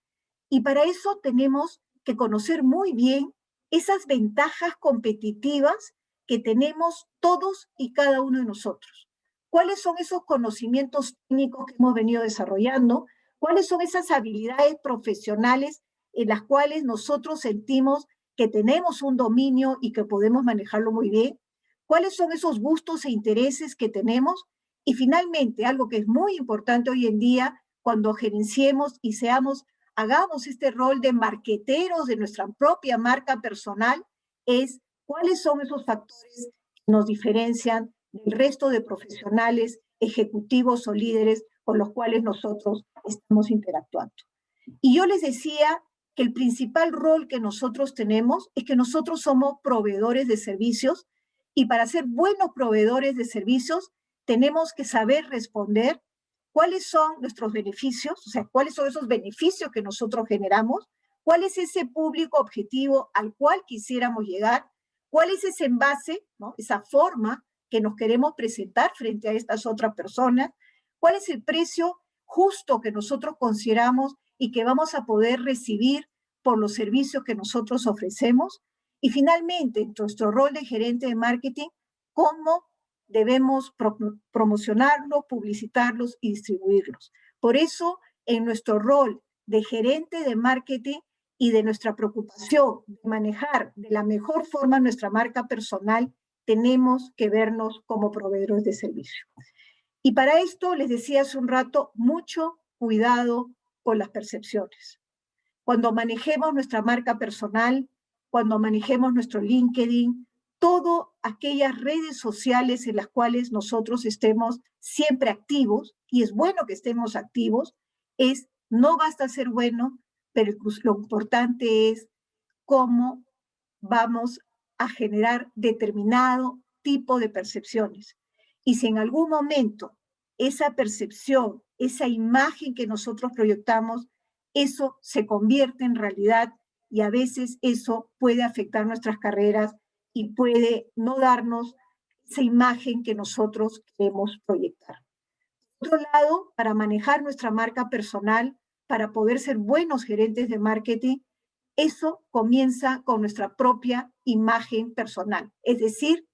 y para eso tenemos que conocer muy bien esas ventajas competitivas que tenemos todos y cada uno de nosotros. ¿Cuáles son esos conocimientos técnicos que hemos venido desarrollando? ¿Cuáles son esas habilidades profesionales en las cuales nosotros sentimos que tenemos un dominio y que podemos manejarlo muy bien? ¿Cuáles son esos gustos e intereses que tenemos? Y finalmente, algo que es muy importante hoy en día, cuando gerenciemos y hagamos este rol de marqueteros de nuestra propia marca personal, es cuáles son esos factores que nos diferencian del resto de profesionales, ejecutivos o líderes con los cuales nosotros estamos interactuando. Y yo les decía que el principal rol que nosotros tenemos es que nosotros somos proveedores de servicios Y para ser buenos proveedores de servicios, tenemos que saber responder cuáles son nuestros beneficios, o sea, cuáles son esos beneficios que nosotros generamos, cuál es ese público objetivo al cual quisiéramos llegar, cuál es ese envase, ¿no? Esa forma que nos queremos presentar frente a estas otras personas, cuál es el precio justo que nosotros consideramos y que vamos a poder recibir por los servicios que nosotros ofrecemos. Y finalmente, en nuestro rol de gerente de marketing, cómo debemos promocionarlos, publicitarlos y distribuirlos. Por eso, en nuestro rol de gerente de marketing y de nuestra preocupación de manejar de la mejor forma nuestra marca personal, tenemos que vernos como proveedores de servicio. Y para esto, les decía hace un rato, mucho cuidado con las percepciones. Cuando manejemos nuestra marca personal, cuando manejemos nuestro LinkedIn, todas aquellas redes sociales en las cuales nosotros estemos siempre activos, y es bueno que estemos activos, no basta ser bueno, pero lo importante es cómo vamos a generar determinado tipo de percepciones. Y si en algún momento esa percepción, esa imagen que nosotros proyectamos, eso se convierte en realidad y a veces eso puede afectar nuestras carreras y puede no darnos esa imagen que nosotros queremos proyectar. Por otro lado, para manejar nuestra marca personal, para poder ser buenos gerentes de marketing, eso comienza con nuestra propia imagen personal. Es decir,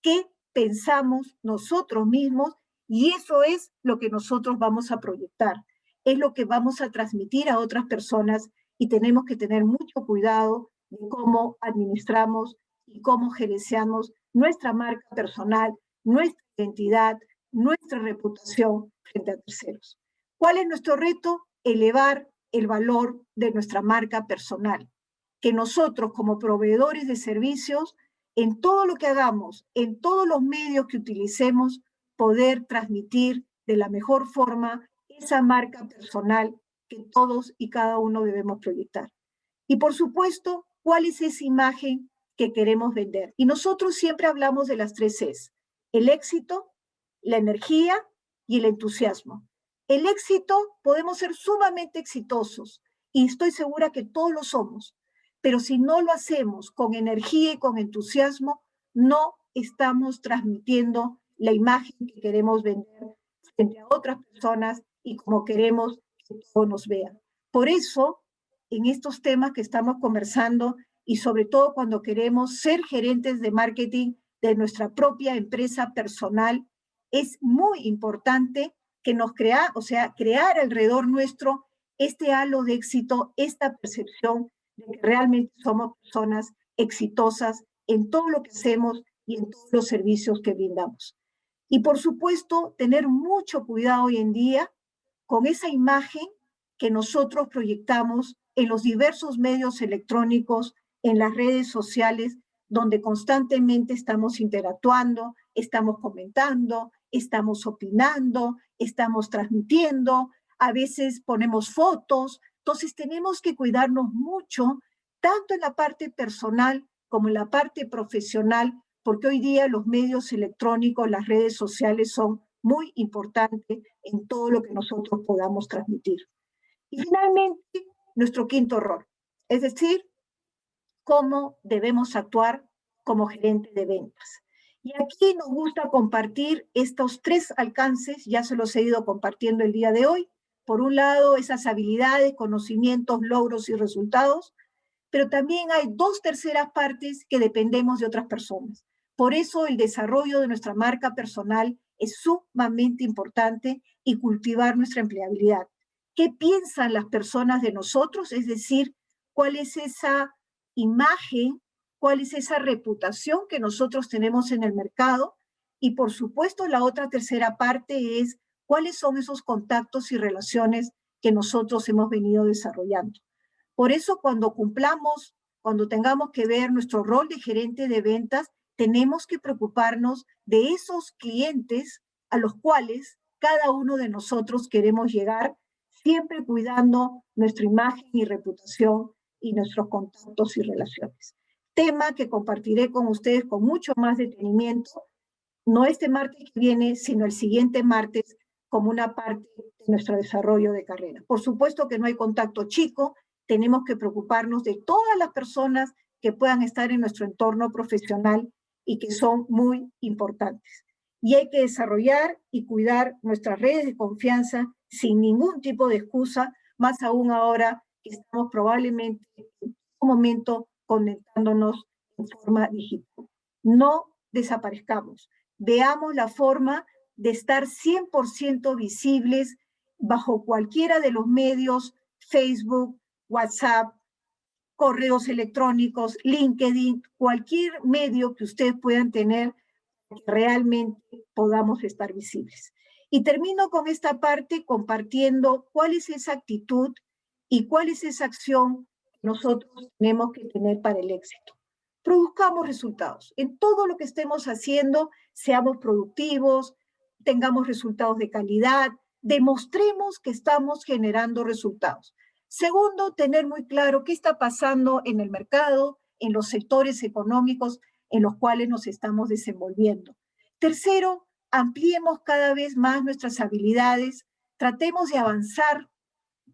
qué pensamos nosotros mismos y eso es lo que nosotros vamos a proyectar. Es lo que vamos a transmitir a otras personas y tenemos que tener mucho cuidado de cómo administramos y cómo gerenciamos nuestra marca personal, nuestra identidad, nuestra reputación frente a terceros. ¿Cuál es nuestro reto? Elevar el valor de nuestra marca personal. Que nosotros como proveedores de servicios, en todo lo que hagamos, en todos los medios que utilicemos, poder transmitir de la mejor forma esa marca personal que todos y cada uno debemos proyectar. Y por supuesto, ¿cuál es esa imagen que queremos vender? Y nosotros siempre hablamos de las 3 Cs: el éxito, la energía y el entusiasmo. El éxito, podemos ser sumamente exitosos y estoy segura que todos lo somos, pero si no lo hacemos con energía y con entusiasmo, no estamos transmitiendo la imagen que queremos vender frente a otras personas y como queremos que todos nos vean. Por eso, en estos temas que estamos conversando y sobre todo cuando queremos ser gerentes de marketing de nuestra propia empresa personal, es muy importante que nos crear alrededor nuestro este halo de éxito, esta percepción de que realmente somos personas exitosas en todo lo que hacemos y en todos los servicios que brindamos. Y por supuesto, tener mucho cuidado hoy en día con esa imagen que nosotros proyectamos en los diversos medios electrónicos, en las redes sociales, donde constantemente estamos interactuando, estamos comentando, estamos opinando, estamos transmitiendo, a veces ponemos fotos. Entonces tenemos que cuidarnos mucho, tanto en la parte personal como en la parte profesional, porque hoy día los medios electrónicos, las redes sociales son muy importantes en todo lo que nosotros podamos transmitir. Y finalmente, nuestro quinto rol, es decir, cómo debemos actuar como gerente de ventas. Y aquí nos gusta compartir estos 3 alcances, ya se los he ido compartiendo el día de hoy. Por un lado, esas habilidades, conocimientos, logros y resultados, pero también hay 2 terceras partes que dependemos de otras personas. Por eso el desarrollo de nuestra marca personal es sumamente importante y cultivar nuestra empleabilidad. ¿Qué piensan las personas de nosotros? Es decir, ¿cuál es esa imagen, cuál es esa reputación que nosotros tenemos en el mercado? Y por supuesto, la otra tercera parte es cuáles son esos contactos y relaciones que nosotros hemos venido desarrollando. Por eso, cuando tengamos que ver nuestro rol de gerente de ventas, tenemos que preocuparnos de esos clientes a los cuales cada uno de nosotros queremos llegar, siempre cuidando nuestra imagen y reputación y nuestros contactos y relaciones. tema que compartiré con ustedes con mucho más detenimiento, no este martes que viene, sino el siguiente martes, como una parte de nuestro desarrollo de carrera. Por supuesto que no hay contacto chico, tenemos que preocuparnos de todas las personas que puedan estar en nuestro entorno profesional y que son muy importantes. Y hay que desarrollar y cuidar nuestras redes de confianza sin ningún tipo de excusa, más aún ahora que estamos probablemente en un momento conectándonos en forma digital. No desaparezcamos. Veamos la forma de estar 100% visibles bajo cualquiera de los medios, Facebook, WhatsApp, correos electrónicos, LinkedIn, cualquier medio que ustedes puedan tener, que realmente podamos estar visibles. Y termino con esta parte compartiendo cuál es esa actitud y cuál es esa acción que nosotros tenemos que tener para el éxito. Produzcamos resultados. En todo lo que estemos haciendo, seamos productivos, tengamos resultados de calidad, demostremos que estamos generando resultados. Segundo, tener muy claro qué está pasando en el mercado, en los sectores económicos en los cuales nos estamos desenvolviendo. Tercero, ampliemos cada vez más nuestras habilidades, tratemos de avanzar.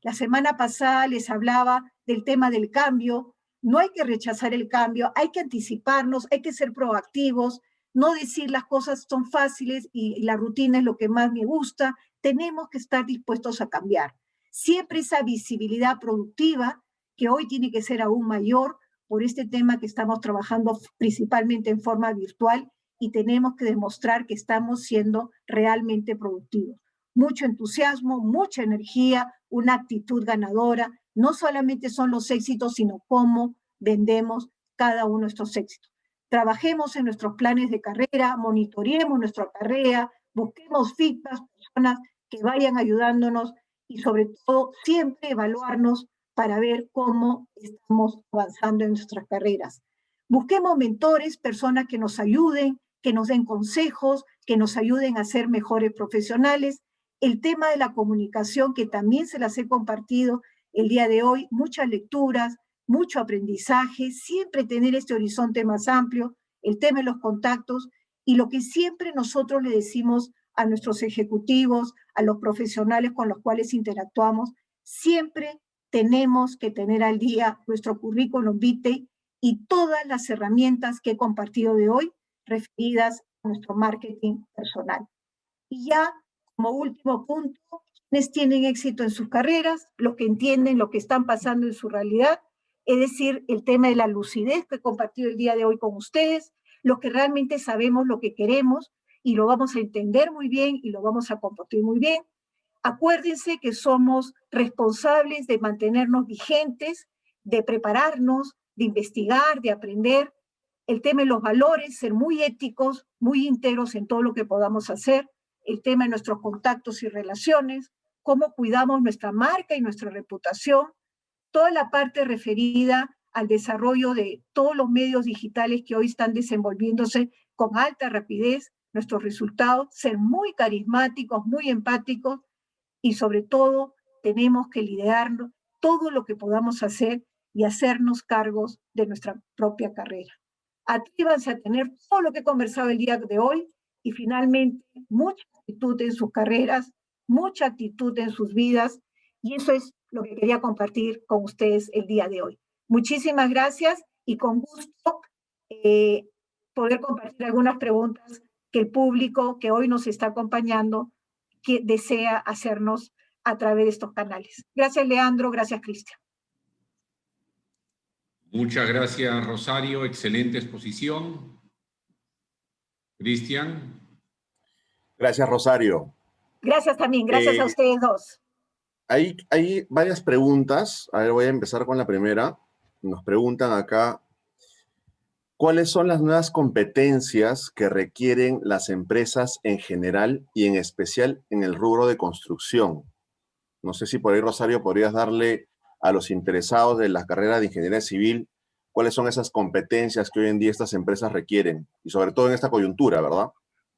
La semana pasada les hablaba del tema del cambio. No hay que rechazar el cambio, hay que anticiparnos, hay que ser proactivos, no decir las cosas son fáciles y la rutina es lo que más me gusta. Tenemos que estar dispuestos a cambiar. Siempre esa visibilidad productiva, que hoy tiene que ser aún mayor por este tema que estamos trabajando principalmente en forma virtual, y tenemos que demostrar que estamos siendo realmente productivos. Mucho entusiasmo, mucha energía, una actitud ganadora. No solamente son los éxitos, sino cómo vendemos cada uno de estos éxitos. Trabajemos en nuestros planes de carrera, monitoreemos nuestra carrera, busquemos feedback, personas que vayan ayudándonos y sobre todo siempre evaluarnos para ver cómo estamos avanzando en nuestras carreras. Busquemos mentores, personas que nos ayuden, que nos den consejos, que nos ayuden a ser mejores profesionales. El tema de la comunicación, que también se las he compartido el día de hoy, muchas lecturas, mucho aprendizaje, siempre tener este horizonte más amplio, el tema de los contactos y lo que siempre nosotros le decimos a nuestros ejecutivos, a los profesionales con los cuales interactuamos, siempre tenemos que tener al día nuestro currículum vitae y todas las herramientas que he compartido de hoy referidas a nuestro marketing personal. Y ya, como último punto, quienes tienen éxito en sus carreras, los que entienden lo que están pasando en su realidad, es decir, el tema de la lucidez que he compartido el día de hoy con ustedes, los que realmente sabemos lo que queremos y lo vamos a entender muy bien y lo vamos a compartir muy bien. Acuérdense que somos responsables de mantenernos vigentes, de prepararnos, de investigar, de aprender. El tema de los valores, ser muy éticos, muy íntegros en todo lo que podamos hacer. El tema de nuestros contactos y relaciones, cómo cuidamos nuestra marca y nuestra reputación. Toda la parte referida al desarrollo de todos los medios digitales que hoy están desenvolviéndose con alta rapidez, nuestros resultados, ser muy carismáticos, muy empáticos y sobre todo tenemos que liderar todo lo que podamos hacer y hacernos cargos de nuestra propia carrera. Atrévanse a tener todo lo que he conversado el día de hoy y finalmente mucha actitud en sus carreras, mucha actitud en sus vidas y eso es lo que quería compartir con ustedes el día de hoy. Muchísimas gracias y con gusto poder compartir algunas preguntas que el público que hoy nos está acompañando que desea hacernos a través de estos canales. Gracias, Leandro. Gracias, Cristian. Muchas gracias, Rosario. Excelente exposición. Cristian. Gracias, Rosario. Gracias también. Gracias a ustedes dos. Hay varias preguntas. A ver, voy a empezar con la primera. Nos preguntan acá, ¿cuáles son las nuevas competencias que requieren las empresas en general y en especial en el rubro de construcción? No sé si por ahí, Rosario, podrías darle a los interesados de la carrera de ingeniería civil cuáles son esas competencias que hoy en día estas empresas requieren y sobre todo en esta coyuntura, ¿verdad?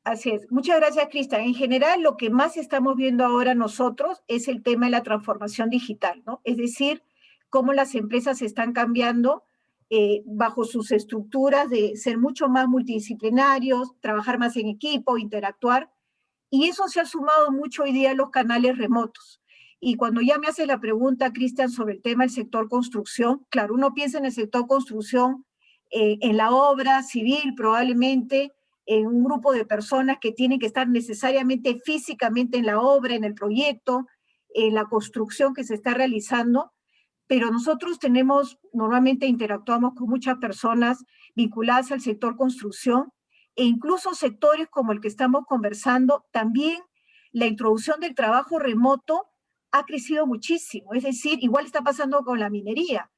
Así es. Muchas gracias, Cristian. En general, lo que más estamos viendo ahora nosotros es el tema de la transformación digital, ¿no? Es decir, cómo las empresas están cambiando bajo sus estructuras de ser mucho más multidisciplinarios, trabajar más en equipo, interactuar, y eso se ha sumado mucho hoy día a los canales remotos. Y cuando ya me hace la pregunta, Cristian, sobre el tema del sector construcción, claro, uno piensa en el sector construcción, en la obra civil probablemente, en un grupo de personas que tienen que estar necesariamente físicamente en la obra, en el proyecto, en la construcción que se está realizando, pero nosotros normalmente interactuamos con muchas personas vinculadas al sector construcción, e incluso sectores como el que estamos conversando, también la introducción del trabajo remoto ha crecido muchísimo. Es decir, igual está pasando con la minería,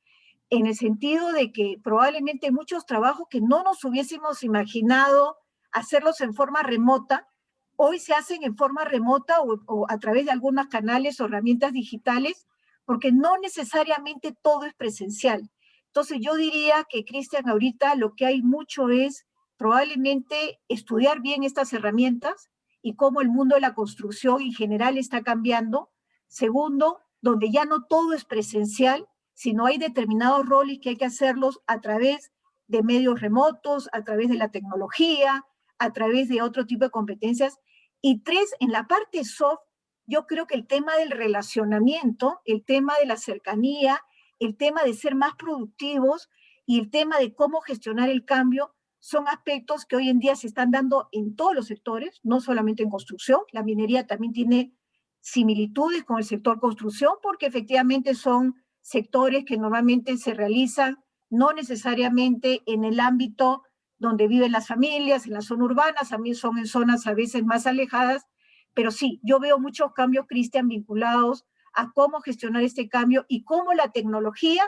en el sentido de que probablemente muchos trabajos que no nos hubiésemos imaginado hacerlos en forma remota, hoy se hacen en forma remota o a través de algunos canales o herramientas digitales, porque no necesariamente todo es presencial. Entonces yo diría que, Cristian, ahorita lo que hay mucho es probablemente estudiar bien estas herramientas y cómo el mundo de la construcción en general está cambiando. Segundo, donde ya no todo es presencial, sino hay determinados roles que hay que hacerlos a través de medios remotos, a través de la tecnología, a través de otro tipo de competencias. Y tres, en la parte soft, yo creo que el tema del relacionamiento, el tema de la cercanía, el tema de ser más productivos y el tema de cómo gestionar el cambio son aspectos que hoy en día se están dando en todos los sectores, no solamente en construcción. La minería también tiene similitudes con el sector construcción porque efectivamente son sectores que normalmente se realizan no necesariamente en el ámbito donde viven las familias, en la zona urbana, también son en zonas a veces más alejadas, pero sí, yo veo muchos cambios, Cristian, vinculados a cómo gestionar este cambio y cómo la tecnología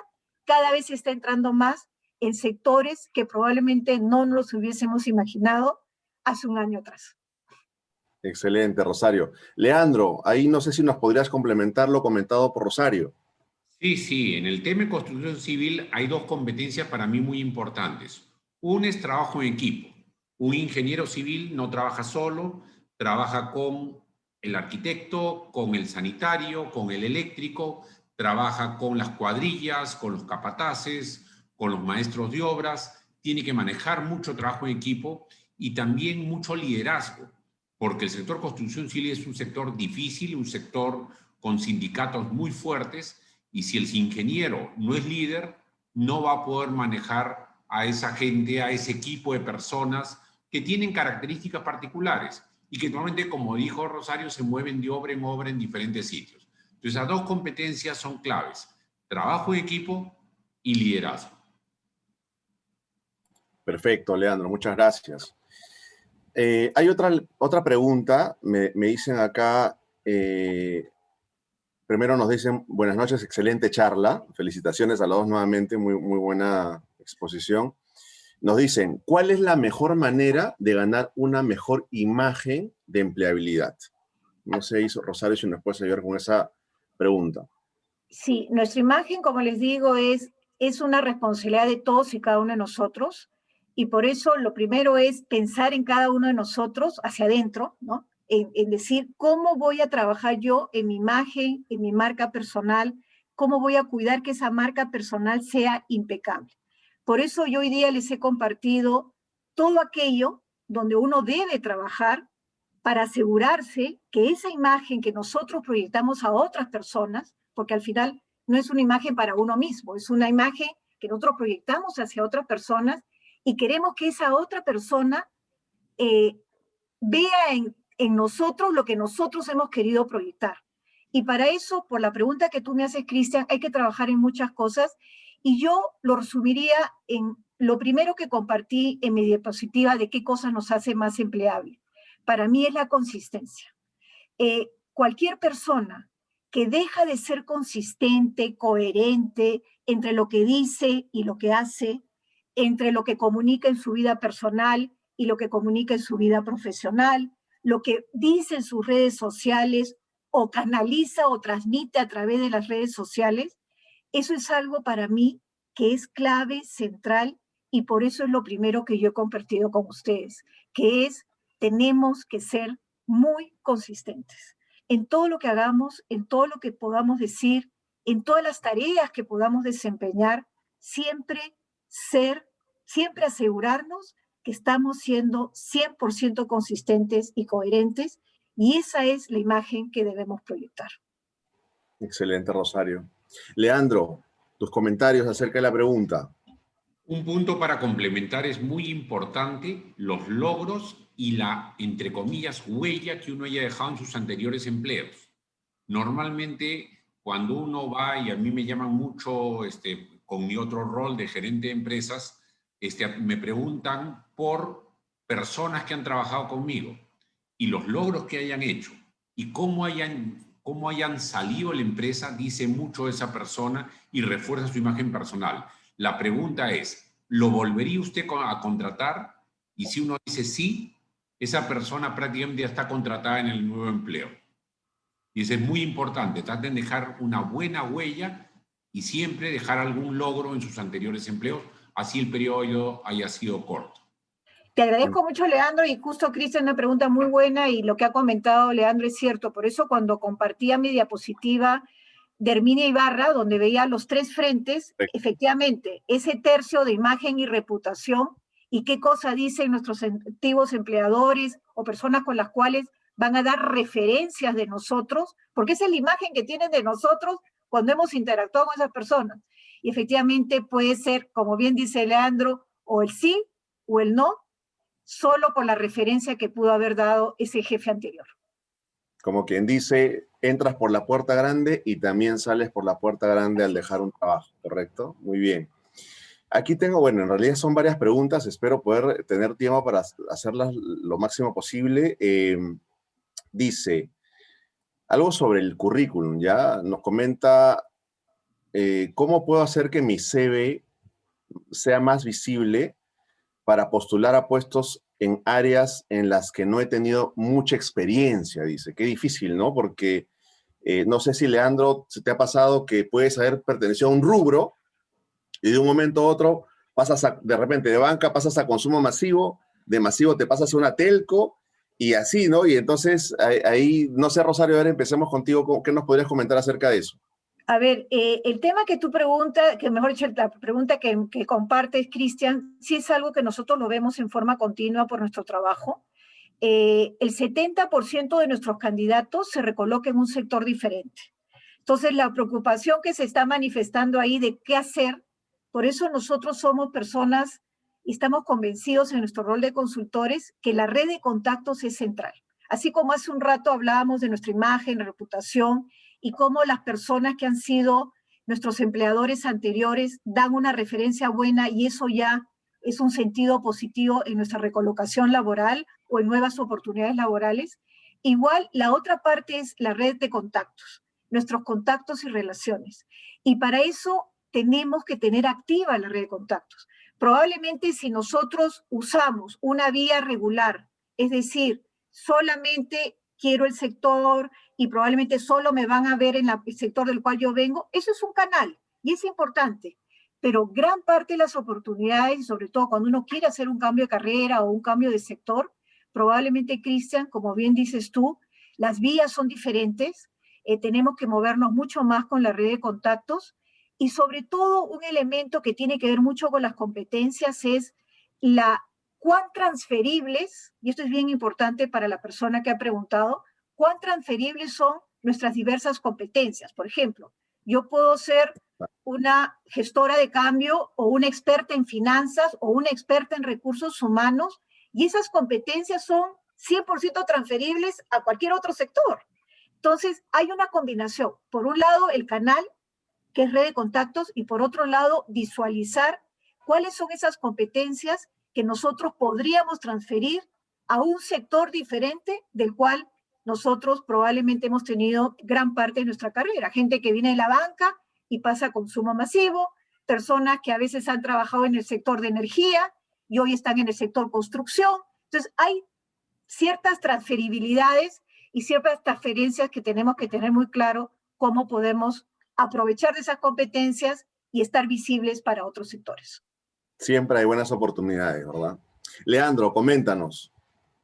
cada vez está entrando más en sectores que probablemente no nos hubiésemos imaginado hace un año atrás. Excelente, Rosario. Leandro, ahí no sé si nos podrías complementar lo comentado por Rosario. Sí, sí, en el tema de construcción civil hay dos competencias para mí muy importantes. Una es trabajo en equipo. Un ingeniero civil no trabaja solo, trabaja con el arquitecto, con el sanitario, con el eléctrico, trabaja con las cuadrillas, con los capataces, con los maestros de obras, tiene que manejar mucho trabajo en equipo y también mucho liderazgo, porque el sector construcción civil es un sector difícil, un sector con sindicatos muy fuertes, y si el ingeniero no es líder, no va a poder manejar a esa gente, a ese equipo de personas que tienen características particulares y que normalmente, como dijo Rosario, se mueven de obra en diferentes sitios. Entonces, las dos competencias son claves: trabajo en equipo y liderazgo. Perfecto, Leandro, muchas gracias. Hay otra pregunta, me dicen acá, primero nos dicen, buenas noches, excelente charla, felicitaciones a los dos nuevamente, muy buena exposición. Nos dicen, ¿cuál es la mejor manera de ganar una mejor imagen de empleabilidad? No sé, Rosario, si nos puedes ayudar con esa pregunta. Sí, nuestra imagen, como les digo, es una responsabilidad de todos y cada uno de nosotros, y por eso lo primero es pensar en cada uno de nosotros hacia adentro, ¿no? En decir, ¿cómo voy a trabajar yo en mi imagen, en mi marca personal? ¿Cómo voy a cuidar que esa marca personal sea impecable? Por eso yo hoy día les he compartido todo aquello donde uno debe trabajar para asegurarse que esa imagen que nosotros proyectamos a otras personas, porque al final no es una imagen para uno mismo, es una imagen que nosotros proyectamos hacia otras personas y queremos que esa otra persona vea en nosotros lo que nosotros hemos querido proyectar. Y para eso, por la pregunta que tú me haces, Cristian, hay que trabajar en muchas cosas, y yo lo resumiría en lo primero que compartí en mi diapositiva de qué cosas nos hace más empleables. Para mí es la consistencia. Cualquier persona que deja de ser consistente, coherente entre lo que dice y lo que hace, entre lo que comunica en su vida personal y lo que comunica en su vida profesional, lo que dice en sus redes sociales o canaliza o transmite a través de las redes sociales, eso es algo para mí que es clave, central, y por eso es lo primero que yo he compartido con ustedes, que es, tenemos que ser muy consistentes en todo lo que hagamos, en todo lo que podamos decir, en todas las tareas que podamos desempeñar, siempre siempre asegurarnos que estamos siendo 100% consistentes y coherentes, y esa es la imagen que debemos proyectar. Excelente, Rosario. Leandro, tus comentarios acerca de la pregunta. Un punto para complementar es muy importante los logros y la, entre comillas, huella que uno haya dejado en sus anteriores empleos. Normalmente, cuando uno va, y a mí me llaman mucho con mi otro rol de gerente de empresas, me preguntan por personas que han trabajado conmigo y los logros que hayan hecho y cómo hayan salido de la empresa, dice mucho de esa persona y refuerza su imagen personal. La pregunta es, ¿lo volvería usted a contratar? Y si uno dice sí, esa persona prácticamente ya está contratada en el nuevo empleo. Y eso es muy importante, traten de dejar una buena huella y siempre dejar algún logro en sus anteriores empleos, así el periodo haya sido corto. Te agradezco mucho, Leandro, y justo Cristian, una pregunta muy buena, y lo que ha comentado Leandro es cierto. Por eso cuando compartía mi diapositiva de Herminia Ibarra, donde veía los 3 frentes, efectivamente, ese tercio de imagen y reputación, y qué cosa dicen nuestros antiguos empleadores o personas con las cuales van a dar referencias de nosotros, porque esa es la imagen que tienen de nosotros cuando hemos interactuado con esas personas. Y efectivamente puede ser, como bien dice Leandro, o el sí o el no, solo por la referencia que pudo haber dado ese jefe anterior. Como quien dice, entras por la puerta grande y también sales por la puerta grande al dejar un trabajo, ¿correcto? Muy bien. Aquí tengo, bueno, en realidad son varias preguntas, espero poder tener tiempo para hacerlas lo máximo posible. Dice, algo sobre el currículum, ¿ya? Nos comenta, ¿cómo puedo hacer que mi CV sea más visible para postular a puestos en áreas en las que no he tenido mucha experiencia? Dice, qué difícil, ¿no? Porque no sé si, Leandro, se te ha pasado que puedes haber pertenecido a un rubro y de un momento a otro pasas de repente de banca pasas a consumo masivo, de masivo te pasas a una telco y así, ¿no? Y entonces ahí no sé, Rosario, a ver, empecemos contigo. ¿Qué nos podrías comentar acerca de eso? A ver, el tema que tú preguntas, que mejor dicho, la pregunta que compartes, Cristian, sí es algo que nosotros lo vemos en forma continua por nuestro trabajo. El 70% de nuestros candidatos se recoloca en un sector diferente. Entonces, la preocupación que se está manifestando ahí de qué hacer, por eso nosotros somos personas y estamos convencidos en nuestro rol de consultores que la red de contactos es central. Así como hace un rato hablábamos de nuestra imagen, reputación, y cómo las personas que han sido nuestros empleadores anteriores dan una referencia buena, y eso ya es un sentido positivo en nuestra recolocación laboral o en nuevas oportunidades laborales. Igual, la otra parte es la red de contactos, nuestros contactos y relaciones. Y para eso tenemos que tener activa la red de contactos. Probablemente si nosotros usamos una vía regular, es decir, solamente quiero el sector y probablemente solo me van a ver en el sector del cual yo vengo, eso es un canal y es importante. Pero gran parte de las oportunidades, sobre todo cuando uno quiere hacer un cambio de carrera o un cambio de sector, probablemente, Cristian, como bien dices tú, las vías son diferentes, tenemos que movernos mucho más con la red de contactos, y sobre todo un elemento que tiene que ver mucho con las competencias es cuán transferibles, y esto es bien importante para la persona que ha preguntado, cuán transferibles son nuestras diversas competencias. Por ejemplo, yo puedo ser una gestora de cambio o una experta en finanzas o una experta en recursos humanos, y esas competencias son 100% transferibles a cualquier otro sector. Entonces, hay una combinación. Por un lado, el canal, que es red de contactos, y por otro lado, visualizar cuáles son esas competencias que nosotros podríamos transferir a un sector diferente del cual nosotros probablemente hemos tenido gran parte de nuestra carrera. Gente que viene de la banca y pasa a consumo masivo, personas que a veces han trabajado en el sector de energía y hoy están en el sector construcción. Entonces, hay ciertas transferibilidades y ciertas transferencias que tenemos que tener muy claro cómo podemos aprovechar de esas competencias y estar visibles para otros sectores. Siempre hay buenas oportunidades, ¿verdad? Leandro, coméntanos.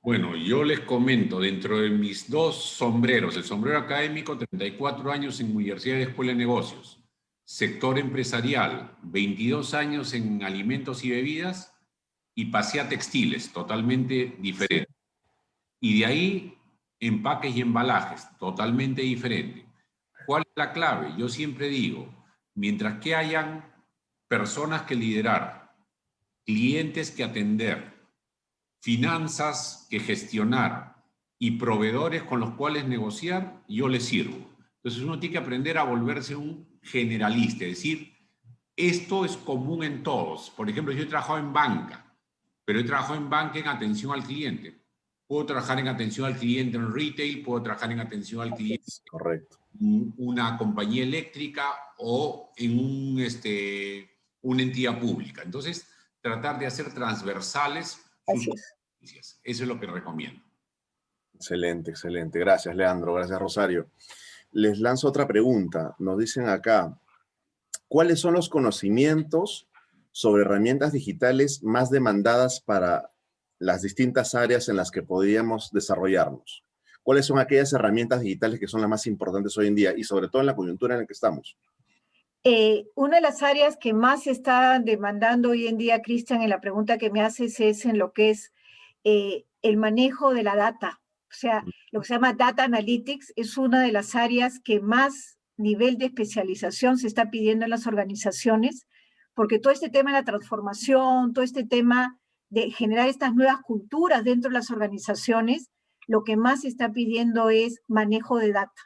Bueno, yo les comento, dentro de mis 2 sombreros, el sombrero académico, 34 años en Universidad de Escuela de Negocios, sector empresarial, 22 años en alimentos y bebidas, y pasé a textiles, totalmente diferente. Y de ahí, empaques y embalajes, totalmente diferente. ¿Cuál es la clave? Yo siempre digo, mientras que hayan personas que liderar, clientes que atender, finanzas que gestionar y proveedores con los cuales negociar, yo les sirvo. Entonces uno tiene que aprender a volverse un generalista, es decir, esto es común en todos. Por ejemplo, yo he trabajado en banca, pero he trabajado en banca en atención al cliente. Puedo trabajar en atención al cliente en retail, puedo trabajar en atención al cliente Correcto. en una compañía eléctrica o en una entidad pública. Entonces, tratar de hacer transversales sus competencias. Eso es lo que recomiendo. Excelente, excelente. Gracias, Leandro. Gracias, Rosario. Les lanzo otra pregunta. Nos dicen acá, ¿cuáles son los conocimientos sobre herramientas digitales más demandadas para las distintas áreas en las que podríamos desarrollarnos? ¿Cuáles son aquellas herramientas digitales que son las más importantes hoy en día y sobre todo en la coyuntura en la que estamos? Una de las áreas que más se está demandando hoy en día, Cristian, en la pregunta que me haces es en lo que es el manejo de la data. O sea, lo que se llama Data Analytics es una de las áreas que más nivel de especialización se está pidiendo en las organizaciones, porque todo este tema de la transformación, todo este tema de generar estas nuevas culturas dentro de las organizaciones, lo que más se está pidiendo es manejo de data.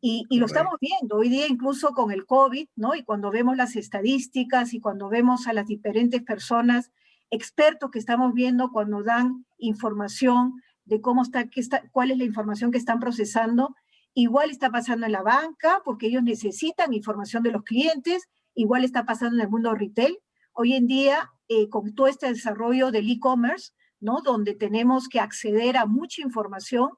Y lo estamos viendo hoy día incluso con el COVID, ¿no? Y cuando vemos las estadísticas y cuando vemos a las diferentes personas, expertos que estamos viendo cuando dan información de cómo cuál es la información que están procesando, igual está pasando en la banca, porque ellos necesitan información de los clientes, igual está pasando en el mundo retail. Hoy en día, con todo este desarrollo del e-commerce, ¿no? Donde tenemos que acceder a mucha información,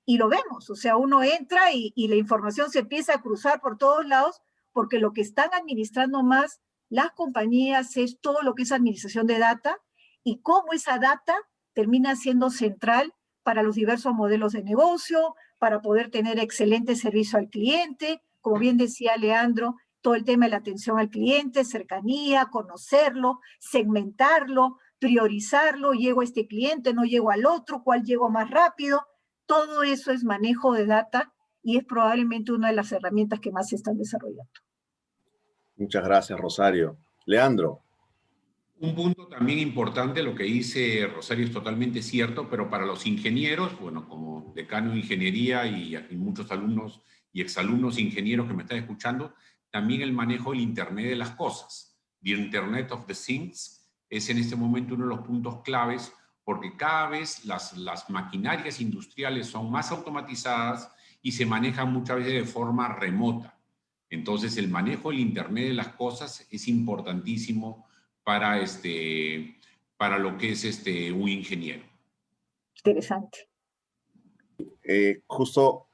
y lo vemos, o sea, uno entra y la información se empieza a cruzar por todos lados, porque lo que están administrando más las compañías es todo lo que es administración de data y cómo esa data termina siendo central para los diversos modelos de negocio, para poder tener excelente servicio al cliente, como bien decía Leandro, todo el tema de la atención al cliente, cercanía, conocerlo, segmentarlo, priorizarlo, llego a este cliente, no llego al otro, cuál llego más rápido. Todo eso es manejo de data y es probablemente una de las herramientas que más se están desarrollando. Muchas gracias, Rosario. Leandro. Un punto también importante, lo que dice Rosario es totalmente cierto, pero para los ingenieros, bueno, como decano de ingeniería y muchos alumnos y exalumnos ingenieros que me están escuchando, también el manejo del Internet de las cosas. The Internet of the Things es en este momento uno de los puntos claves, porque cada vez las maquinarias industriales son más automatizadas y se manejan muchas veces de forma remota. Entonces, el manejo del Internet de las cosas es importantísimo para lo que es un ingeniero. Interesante. Justo,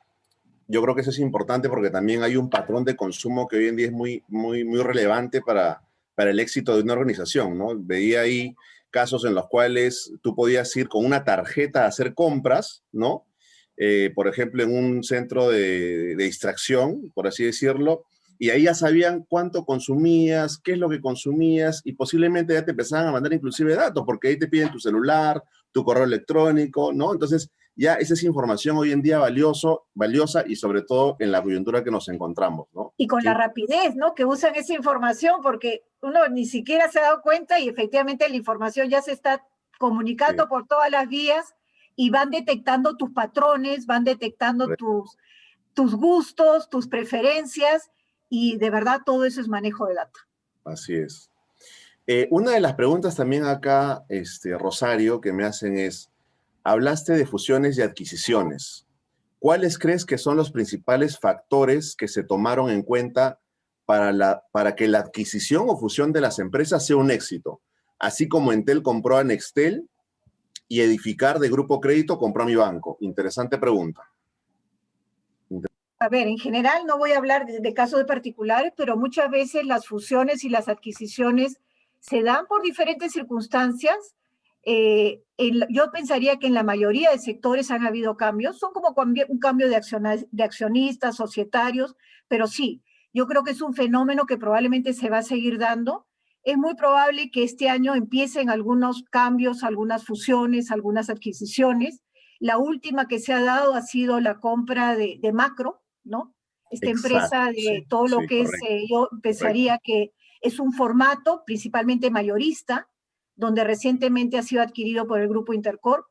yo creo que eso es importante porque también hay un patrón de consumo que hoy en día es muy, muy, muy relevante para el éxito de una organización, ¿no? Veía ahí casos en los cuales tú podías ir con una tarjeta a hacer compras, ¿no? Por ejemplo, en un centro de distracción, por así decirlo, y ahí ya sabían cuánto consumías, qué es lo que consumías, y posiblemente ya te empezaban a mandar inclusive datos, porque ahí te piden tu celular, tu correo electrónico, ¿no? Entonces, ya esa es información hoy en día valiosa y sobre todo en la coyuntura que nos encontramos, ¿no? Y con la rapidez, ¿no? Que usan esa información porque uno ni siquiera se ha dado cuenta y efectivamente la información ya se está comunicando por todas las vías y van detectando tus patrones, van detectando tus gustos, tus preferencias y de verdad todo eso es manejo de data. Así es. Una de las preguntas también acá, Rosario, que me hacen es, hablaste de fusiones y adquisiciones. ¿Cuáles crees que son los principales factores que se tomaron en cuenta para que la adquisición o fusión de las empresas sea un éxito? Así como Entel compró a Nextel y Edificar de Grupo Crédito compró a Mi Banco. Interesante pregunta. A ver, en general no voy a hablar de casos particulares, pero muchas veces las fusiones y las adquisiciones se dan por diferentes circunstancias. Yo pensaría que en la mayoría de sectores han habido cambios, son como un cambio de accionistas, societarios, pero sí, Yo creo que es un fenómeno que probablemente se va a seguir dando. Es muy probable que este año empiecen algunos cambios, algunas fusiones, algunas adquisiciones. La última que se ha dado ha sido la compra de Macro, ¿no? Esta Exacto, empresa sí, de todo lo sí, que es, correcto, yo correcto. pensaría que es un formato principalmente mayorista, donde recientemente ha sido adquirido por el grupo Intercorp.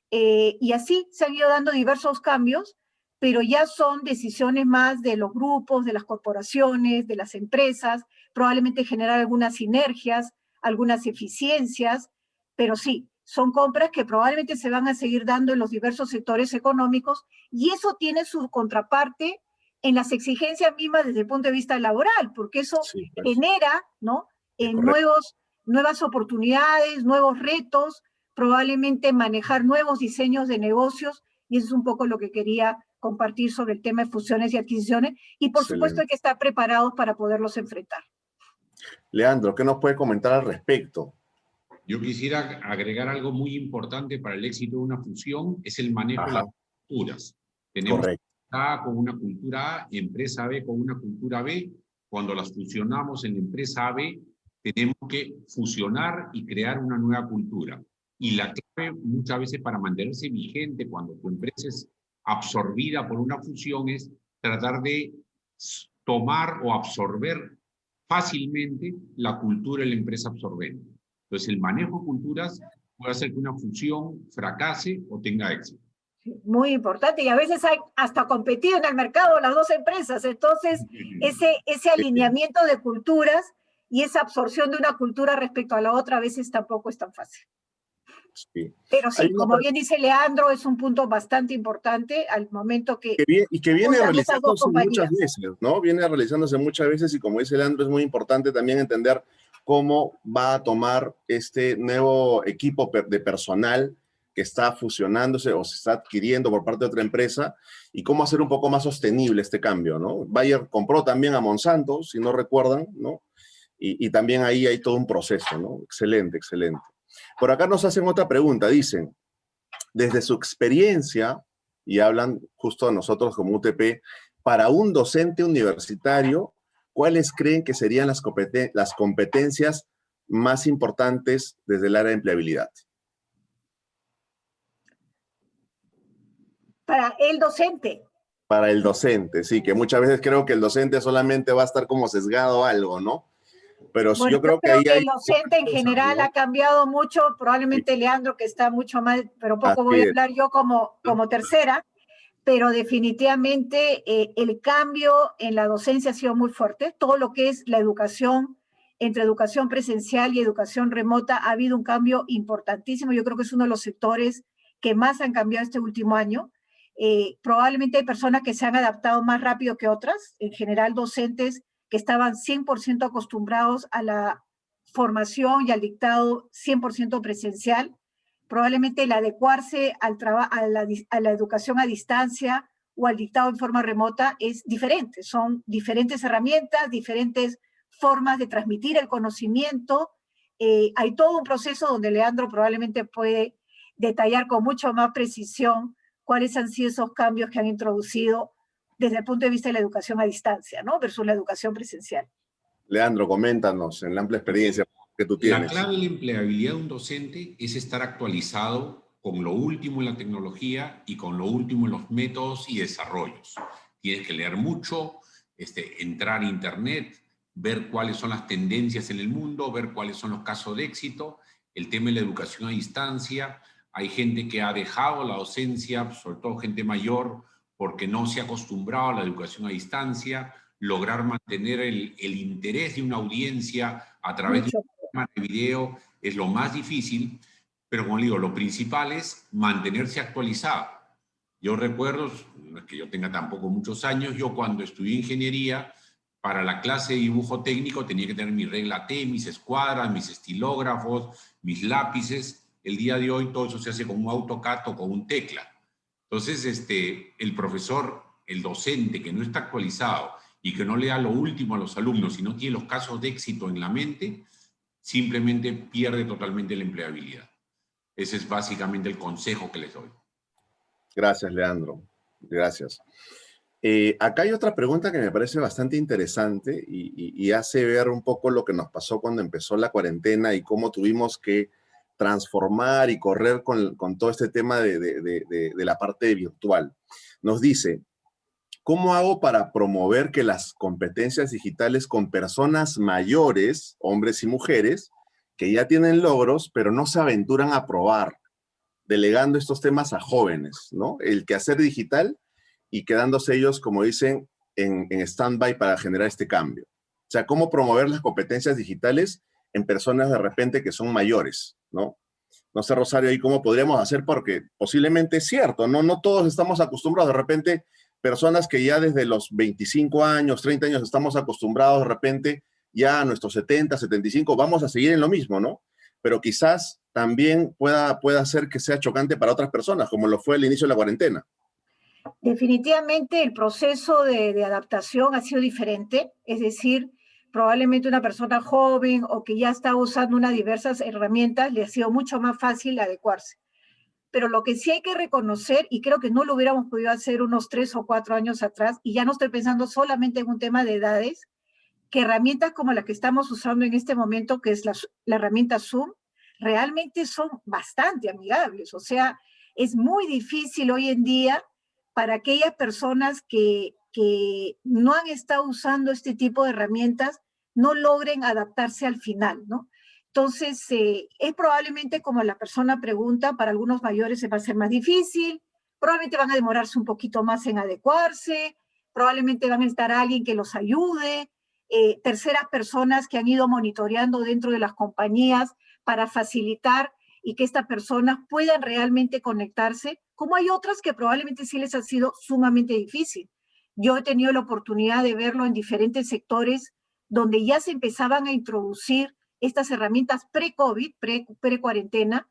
Y así se han ido dando diversos cambios, pero ya son decisiones más de los grupos, de las corporaciones, de las empresas, probablemente generar algunas sinergias, algunas eficiencias, pero sí, son compras que probablemente se van a seguir dando en los diversos sectores económicos y eso tiene su contraparte en las exigencias mismas desde el punto de vista laboral, porque eso Sí, pues, genera, ¿no? es correcto. Nuevas oportunidades, nuevos retos, probablemente manejar nuevos diseños de negocios, y eso es un poco lo que quería compartir sobre el tema de fusiones y adquisiciones, y por supuesto hay Excelente. que estar preparados para poderlos enfrentar. Leandro, ¿qué nos puede comentar al respecto? Yo quisiera agregar algo muy importante para el éxito de una fusión, es el manejo de Ajá, las culturas. Tenemos correcto. A con una cultura A, empresa B con una cultura B. Cuando las fusionamos en la empresa AB, tenemos que fusionar y crear una nueva cultura. Y la clave muchas veces para mantenerse vigente cuando tu empresa es absorbida por una fusión es tratar de tomar o absorber fácilmente la cultura de la empresa absorbente. Entonces, el manejo de culturas puede hacer que una fusión fracase o tenga éxito. Muy importante, y a veces hay hasta competido en el mercado las dos empresas, entonces ese alineamiento de culturas y esa absorción de una cultura respecto a la otra a veces tampoco es tan fácil. Sí. Pero Hay sí, una como bien dice Leandro, es un punto bastante importante al momento que que viene juntan esas dos realizándose muchas compañías. veces, ¿no? Viene realizándose muchas veces y como dice Leandro, es muy importante también entender cómo va a tomar este nuevo equipo de personal que está fusionándose o se está adquiriendo por parte de otra empresa y cómo hacer un poco más sostenible este cambio, ¿no? Bayer compró también a Monsanto, si no recuerdan, ¿no? Y también ahí hay todo un proceso, ¿no? Excelente, excelente. Por acá nos hacen otra pregunta, dicen, desde su experiencia, y hablan justo a nosotros como UTP, para un docente universitario, ¿cuáles creen que serían las competencias más importantes desde el área de empleabilidad? Para el docente. Para el docente, sí, que muchas veces creo que el docente solamente va a estar como sesgado a algo, ¿no? Pero Bueno, yo yo creo que creo ahí que hay el otras docente en cosas, general ¿no? ha cambiado mucho, Sí, probablemente Leandro, que está mucho más, pero poco voy así a es. hablar yo como tercera, pero definitivamente el cambio en la docencia ha sido muy fuerte. Todo lo que es la educación, entre educación presencial y educación remota, ha habido un cambio importantísimo. Yo creo que es uno de los sectores que más han cambiado este último año. Probablemente hay personas que se han adaptado más rápido que otras, en general docentes que estaban 100% acostumbrados a la formación y al dictado 100% presencial, probablemente el adecuarse a la educación a distancia o al dictado en forma remota es diferente. Son diferentes herramientas, diferentes formas de transmitir el conocimiento. Hay todo un proceso donde Leandro probablemente puede detallar con mucho más precisión cuáles han sido esos cambios que han introducido desde el punto de vista de la educación a distancia, ¿no? Versus la educación presencial. Leandro, coméntanos en la amplia experiencia que tú La tienes. clave de la empleabilidad de un docente es estar actualizado con lo último en la tecnología y con lo último en los métodos y desarrollos. Tienes que leer mucho, entrar a Internet, ver cuáles son las tendencias en el mundo, ver cuáles son los casos de éxito, el tema de la educación a distancia. Hay gente que ha dejado la docencia, sobre todo gente mayor, porque no se ha acostumbrado a la educación a distancia, lograr mantener el interés de una audiencia a través de Mucho. de video es lo más difícil, pero como digo, lo principal es mantenerse actualizado. Yo recuerdo, no es que yo tenga tampoco muchos años, yo cuando estudié ingeniería, para la clase de dibujo técnico tenía que tener mi regla T, mis escuadras, mis estilógrafos, mis lápices. El día de hoy todo eso se hace con un AutoCAD o con un tecla. Entonces, el profesor, el docente que no está actualizado y que no le da lo último a los alumnos y no tiene los casos de éxito en la mente, simplemente pierde totalmente la empleabilidad. Ese es básicamente el consejo que les doy. Gracias, Leandro. Gracias. Acá hay otra pregunta que me parece bastante interesante y hace ver un poco lo que nos pasó cuando empezó la cuarentena y cómo tuvimos que transformar y correr con todo este tema de la parte virtual. Nos dice, ¿cómo hago para promover que las competencias digitales con personas mayores, hombres y mujeres, que ya tienen logros, pero no se aventuran a probar, delegando estos temas a jóvenes, ¿no? El quehacer digital y quedándose ellos, como dicen, en stand-by para generar este cambio. O sea, cómo promover las competencias digitales en personas de repente que son mayores, ¿no? No sé, Rosario, ahí cómo podríamos hacer, porque posiblemente es cierto, ¿no? No todos estamos acostumbrados, de repente, personas que ya desde los 25 años, 30 años estamos acostumbrados, de repente, ya a nuestros 70, 75, vamos a seguir en lo mismo, ¿no? Pero quizás también pueda hacer que sea chocante para otras personas, como lo fue al inicio de la cuarentena. Definitivamente el proceso de adaptación ha sido diferente, es decir, probablemente una persona joven o que ya está usando unas diversas herramientas le ha sido mucho más fácil adecuarse. Pero lo que sí hay que reconocer, y creo que no lo hubiéramos podido hacer unos 3 o 4 años atrás, y ya no estoy pensando solamente en un tema de edades, que herramientas como la que estamos usando en este momento, que es la herramienta Zoom, realmente son bastante amigables. O sea, es muy difícil hoy en día para aquellas personas que no han estado usando este tipo de herramientas, no logren adaptarse al final, ¿no? Entonces, es probablemente como la persona pregunta, para algunos mayores se va a ser más difícil, probablemente van a demorarse un poquito más en adecuarse, probablemente van a estar alguien que los ayude, terceras personas que han ido monitoreando dentro de las compañías para facilitar y que estas personas puedan realmente conectarse, como hay otras que probablemente sí les ha sido sumamente difícil. Yo he tenido la oportunidad de verlo en diferentes sectores donde ya se empezaban a introducir estas herramientas pre-COVID, pre-cuarentena,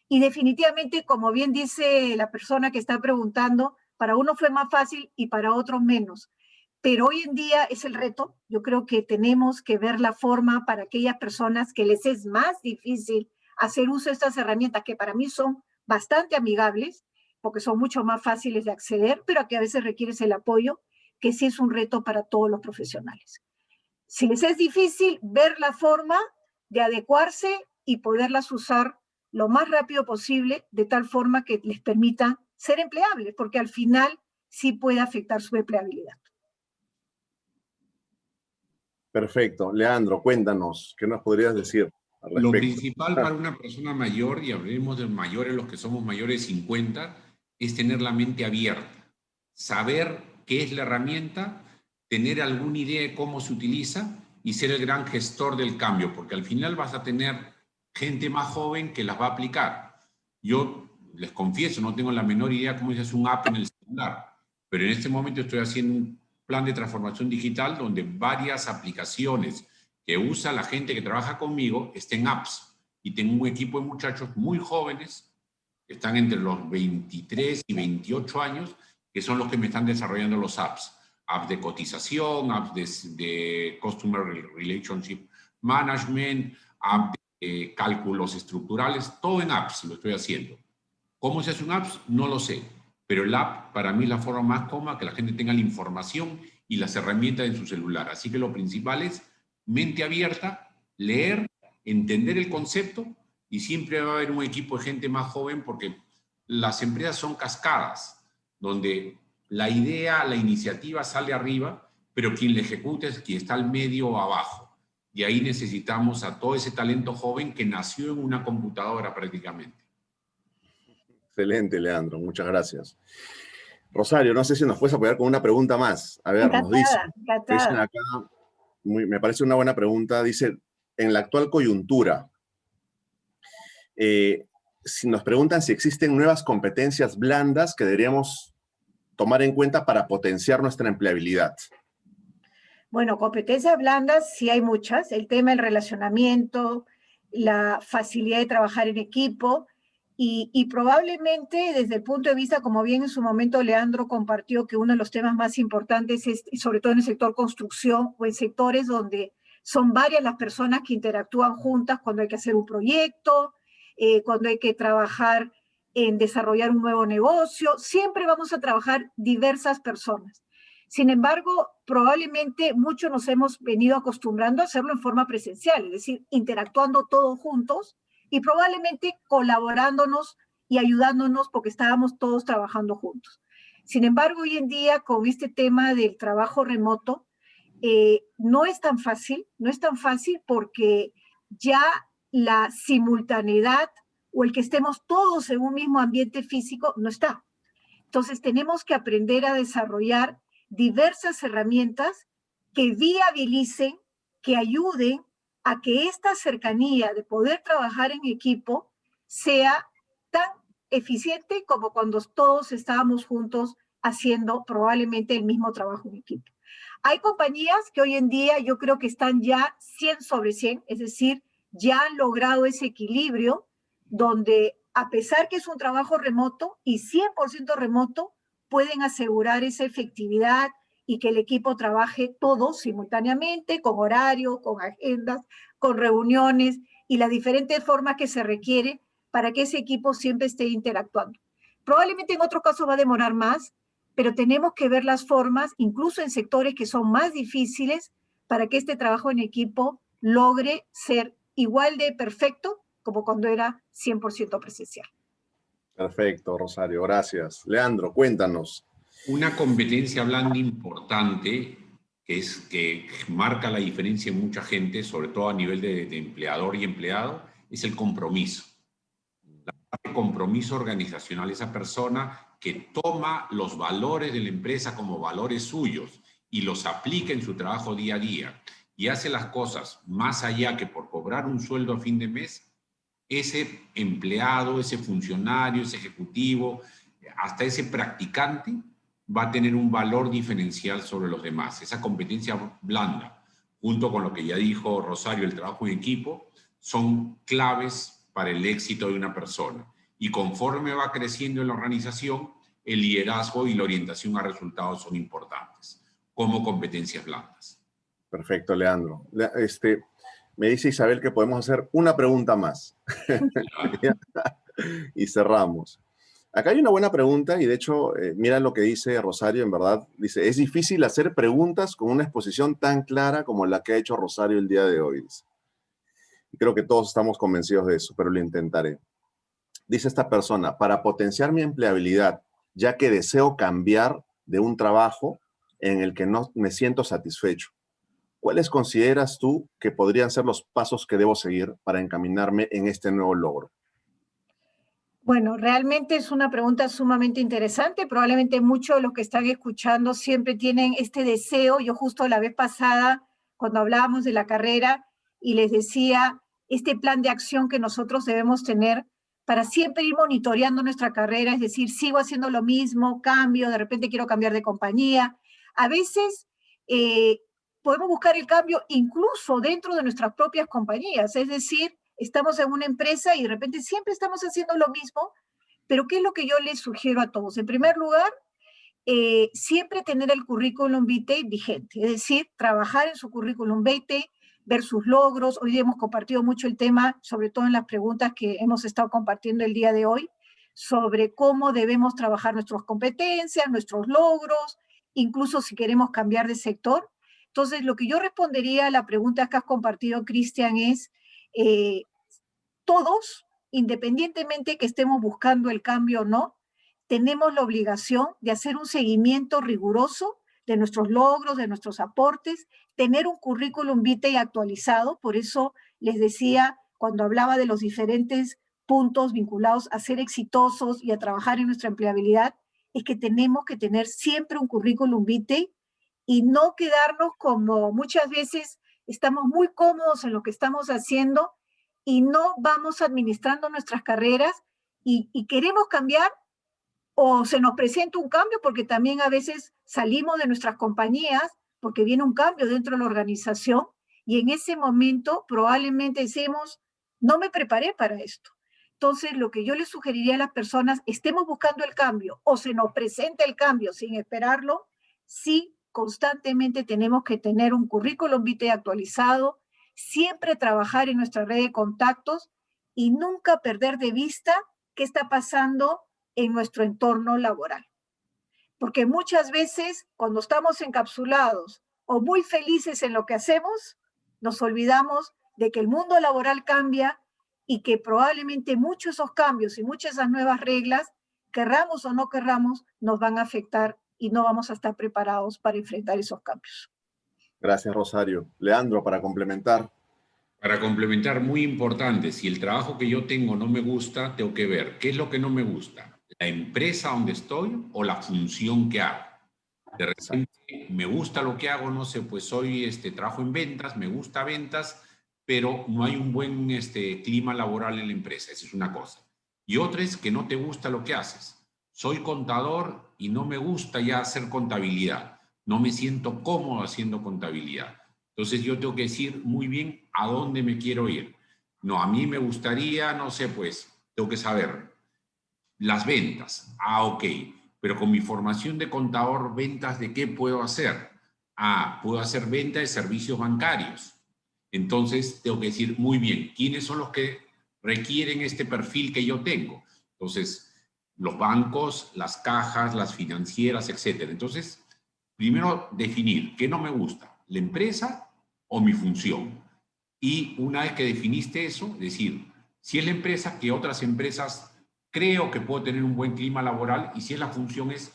y definitivamente, como bien dice la persona que está preguntando, para uno fue más fácil y para otros menos. Pero hoy en día es el reto. Yo creo que tenemos que ver la forma para aquellas personas que les es más difícil hacer uso de estas herramientas, que para mí son bastante amigables, porque son mucho más fáciles de acceder, pero que a veces requieres el apoyo, que sí es un reto para todos los profesionales. Si les es difícil, ver la forma de adecuarse y poderlas usar lo más rápido posible, de tal forma que les permita ser empleables, porque al final sí puede afectar su empleabilidad. Perfecto. Leandro, cuéntanos, ¿qué nos podrías decir al Lo respecto? principal para una persona mayor, y hablemos de mayores, los que somos mayores de 50, es tener la mente abierta, saber qué es la herramienta, tener alguna idea de cómo se utiliza y ser el gran gestor del cambio, porque al final vas a tener gente más joven que las va a aplicar. Yo les confieso, no tengo la menor idea cómo se hace un app en el celular, pero en este momento estoy haciendo un plan de transformación digital donde varias aplicaciones que usa la gente que trabaja conmigo estén apps. Y tengo un equipo de muchachos muy jóvenes, que están entre los 23 y 28 años, que son los que me están desarrollando los apps. Apps de cotización, apps de Customer Relationship Management, apps de cálculos estructurales, todo en apps lo estoy haciendo. ¿Cómo se hace un app? No lo sé. Pero el app para mí es la forma más cómoda que la gente tenga la información y las herramientas en su celular. Así que lo principal es mente abierta, leer, entender el concepto y siempre va a haber un equipo de gente más joven porque las empresas son cascadas, donde la idea, la iniciativa sale arriba, pero quien la ejecuta es quien está al medio o abajo. Y ahí necesitamos a todo ese talento joven que nació en una computadora prácticamente. Excelente, Leandro, muchas gracias. Rosario, no sé si nos puedes apoyar con una pregunta más. A ver, nos Encantada, dicen encantada. acá, me parece una buena pregunta, dice, en la actual coyuntura, si nos preguntan si existen nuevas competencias blandas que deberíamos tomar en cuenta para potenciar nuestra empleabilidad. Bueno, competencias blandas sí hay muchas. El tema del relacionamiento, la facilidad de trabajar en equipo y probablemente desde el punto de vista, como bien en su momento Leandro compartió, que uno de los temas más importantes es, sobre todo en el sector construcción o en sectores donde son varias las personas que interactúan juntas cuando hay que hacer un proyecto, cuando hay que trabajar en desarrollar un nuevo negocio, siempre vamos a trabajar diversas personas. Sin embargo, probablemente muchos nos hemos venido acostumbrando a hacerlo en forma presencial, es decir, interactuando todos juntos y probablemente colaborándonos y ayudándonos porque estábamos todos trabajando juntos. Sin embargo, hoy en día, con este tema del trabajo remoto, no es tan fácil, porque ya la simultaneidad o el que estemos todos en un mismo ambiente físico no está. Entonces tenemos que aprender a desarrollar diversas herramientas que viabilicen, que ayuden a que esta cercanía de poder trabajar en equipo sea tan eficiente como cuando todos estábamos juntos haciendo probablemente el mismo trabajo en equipo. Hay compañías que hoy en día yo creo que están ya 100 sobre 100, es decir, ya han logrado ese equilibrio donde a pesar que es un trabajo remoto y 100% remoto, pueden asegurar esa efectividad y que el equipo trabaje todos simultáneamente, con horario, con agendas, con reuniones y las diferentes formas que se requiere para que ese equipo siempre esté interactuando. Probablemente en otro caso va a demorar más, pero tenemos que ver las formas, incluso en sectores que son más difíciles, para que este trabajo en equipo logre ser igual de perfecto como cuando era 100% presencial. Perfecto, Rosario, gracias. Leandro, cuéntanos. Una competencia blanda importante que marca la diferencia en mucha gente, sobre todo a nivel de empleador y empleado, es el compromiso. El compromiso organizacional, esa persona que toma los valores de la empresa como valores suyos y los aplica en su trabajo día a día y hace las cosas más allá que por cobrar un sueldo a fin de mes, ese empleado, ese funcionario, ese ejecutivo, hasta ese practicante va a tener un valor diferencial sobre los demás. Esa competencia blanda, junto con lo que ya dijo Rosario, el trabajo en equipo, son claves para el éxito de una persona. Y conforme va creciendo en la organización, el liderazgo y la orientación a resultados son importantes, como competencias blandas. Perfecto, Leandro. Me dice Isabel que podemos hacer una pregunta más. Y cerramos. Acá hay una buena pregunta y de hecho, mira lo que dice Rosario, en verdad. Dice, es difícil hacer preguntas con una exposición tan clara como la que ha hecho Rosario el día de hoy. Dice. Y creo que todos estamos convencidos de eso, pero lo intentaré. Dice esta persona, para potenciar mi empleabilidad, ya que deseo cambiar de un trabajo en el que no me siento satisfecho, ¿cuáles consideras tú que podrían ser los pasos que debo seguir para encaminarme en este nuevo logro? Bueno, realmente es una pregunta sumamente interesante. Probablemente muchos de los que están escuchando siempre tienen este deseo. Yo justo la vez pasada, cuando hablábamos de la carrera, y les decía este plan de acción que nosotros debemos tener para siempre ir monitoreando nuestra carrera, es decir, sigo haciendo lo mismo, cambio, de repente quiero cambiar de compañía. A veces podemos buscar el cambio incluso dentro de nuestras propias compañías, es decir, estamos en una empresa y de repente siempre estamos haciendo lo mismo, pero ¿qué es lo que yo les sugiero a todos? En primer lugar, siempre tener el currículum vitae vigente, es decir, trabajar en su currículum vitae, ver sus logros. Hoy día hemos compartido mucho el tema, sobre todo en las preguntas que hemos estado compartiendo el día de hoy, sobre cómo debemos trabajar nuestras competencias, nuestros logros, incluso si queremos cambiar de sector. Entonces, lo que yo respondería a la pregunta que has compartido, Cristian, es todos, independientemente que estemos buscando el cambio o no, tenemos la obligación de hacer un seguimiento riguroso de nuestros logros, de nuestros aportes, tener un currículum vitae actualizado. Por eso les decía, cuando hablaba de los diferentes puntos vinculados a ser exitosos y a trabajar en nuestra empleabilidad, es que tenemos que tener siempre un currículum vitae y no quedarnos como muchas veces estamos muy cómodos en lo que estamos haciendo y no vamos administrando nuestras carreras y queremos cambiar o se nos presenta un cambio porque también a veces salimos de nuestras compañías porque viene un cambio dentro de la organización y en ese momento probablemente decimos, no me preparé para esto. Entonces, lo que yo les sugeriría a las personas, estemos buscando el cambio o se nos presenta el cambio sin esperarlo, sí, constantemente tenemos que tener un currículum vitae actualizado, siempre trabajar en nuestra red de contactos y nunca perder de vista qué está pasando en nuestro entorno laboral. Porque muchas veces cuando estamos encapsulados o muy felices en lo que hacemos, nos olvidamos de que el mundo laboral cambia y que probablemente muchos de esos cambios y muchas de esas nuevas reglas, querramos o no querramos, nos van a afectar y no vamos a estar preparados para enfrentar esos cambios. Gracias, Rosario. Leandro, para complementar. Para complementar, muy importante, si el trabajo que yo tengo no me gusta, tengo que ver qué es lo que no me gusta, la empresa donde estoy o la función que hago. De repente me gusta lo que hago, no sé, pues trabajo en ventas, me gusta ventas, pero no hay un buen clima laboral en la empresa, esa es una cosa. Y otra es que no te gusta lo que haces. Soy contador y no me gusta ya hacer contabilidad, no me siento cómodo haciendo contabilidad. Entonces yo tengo que decir muy bien a dónde me quiero ir. No, a mí me gustaría, no sé, pues, tengo que saber las ventas. Ah, ok. Pero con mi formación de contador, ¿ventas de qué puedo hacer? Ah, puedo hacer venta de servicios bancarios. Entonces tengo que decir muy bien, ¿quiénes son los que requieren este perfil que yo tengo? Entonces, los bancos, las cajas, las financieras, etc. Entonces, primero definir qué no me gusta, la empresa o mi función. Y una vez que definiste eso, decir, si es la empresa, ¿qué otras empresas creo que puedo tener un buen clima laboral? Y si es la función, es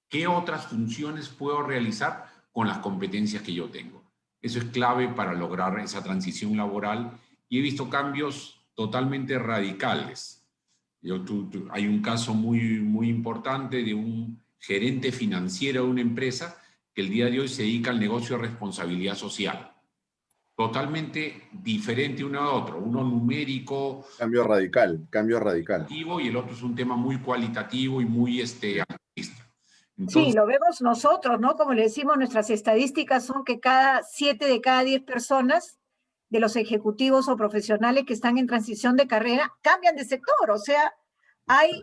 ¿qué otras funciones puedo realizar con las competencias que yo tengo? Eso es clave para lograr esa transición laboral. Y he visto cambios totalmente radicales. Hay un caso muy importante de un gerente financiero de una empresa que el día de hoy se dedica al negocio de responsabilidad social. Totalmente diferente uno a otro, uno numérico. Cambio radical, cambio radical. Y el otro es un tema muy cualitativo y muy activista. Sí, lo vemos nosotros, ¿no? Como le decimos, nuestras estadísticas son que 7 de cada 10 personas de los ejecutivos o profesionales que están en transición de carrera cambian de sector. O sea, hay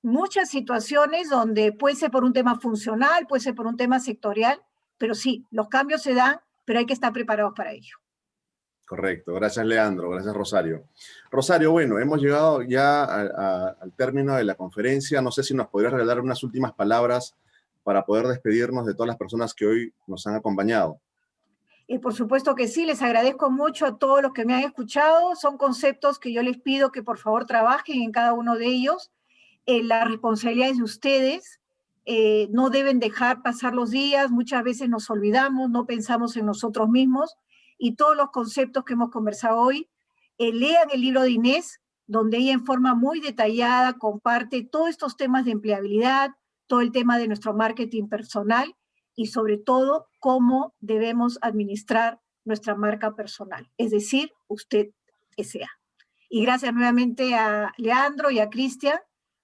muchas situaciones donde puede ser por un tema funcional, puede ser por un tema sectorial, pero sí, los cambios se dan, pero hay que estar preparados para ello. Correcto. Gracias, Leandro. Gracias, Rosario. Rosario, bueno, hemos llegado ya al término de la conferencia. No sé si nos podrías regalar unas últimas palabras para poder despedirnos de todas las personas que hoy nos han acompañado. Por supuesto que sí, les agradezco mucho a todos los que me han escuchado. Son conceptos que yo les pido que por favor trabajen en cada uno de ellos. La responsabilidad es de ustedes. No deben dejar pasar los días. Muchas veces nos olvidamos, no pensamos en nosotros mismos. Y todos los conceptos que hemos conversado hoy, lean el libro de Inés, donde ella en forma muy detallada comparte todos estos temas de empleabilidad, todo el tema de nuestro marketing personal y sobre todo cómo debemos administrar nuestra marca personal, es decir, usted S.A. Y gracias nuevamente a Leandro y a Cristian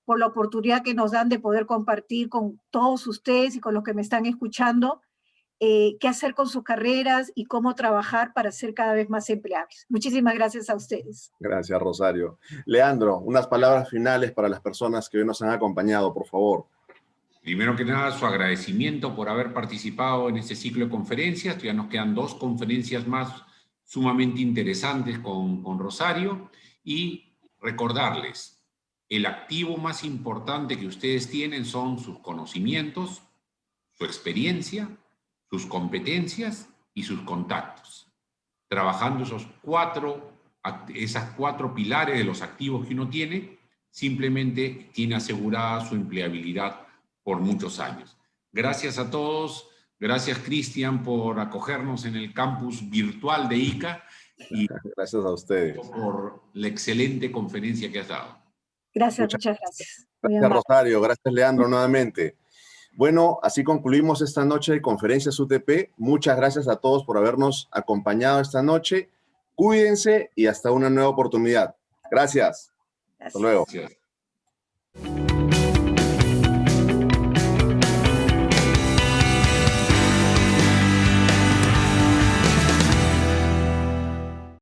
por la oportunidad que nos dan de poder compartir con todos ustedes y con los que me están escuchando qué hacer con sus carreras y cómo trabajar para ser cada vez más empleables. Muchísimas gracias a ustedes. Gracias, Rosario. Leandro, unas palabras finales para las personas que hoy nos han acompañado, por favor. Primero que nada, su agradecimiento por haber participado en este ciclo de conferencias. Ya nos quedan 2 conferencias más sumamente interesantes con Rosario. Y recordarles, el activo más importante que ustedes tienen son sus conocimientos, su experiencia, sus competencias y sus contactos. Trabajando esas 4 pilares de los activos que uno tiene, simplemente tiene asegurada su empleabilidad por muchos años. Gracias a todos. Gracias, Cristian, por acogernos en el campus virtual de ICA. Y gracias a ustedes. Por la excelente conferencia que has dado. Gracias, muchas gracias. Gracias, Rosario. Gracias, Leandro, nuevamente. Bueno, así concluimos esta noche de Conferencias UTP. Muchas gracias a todos por habernos acompañado esta noche. Cuídense y hasta una nueva oportunidad. Gracias. Hasta luego. Gracias.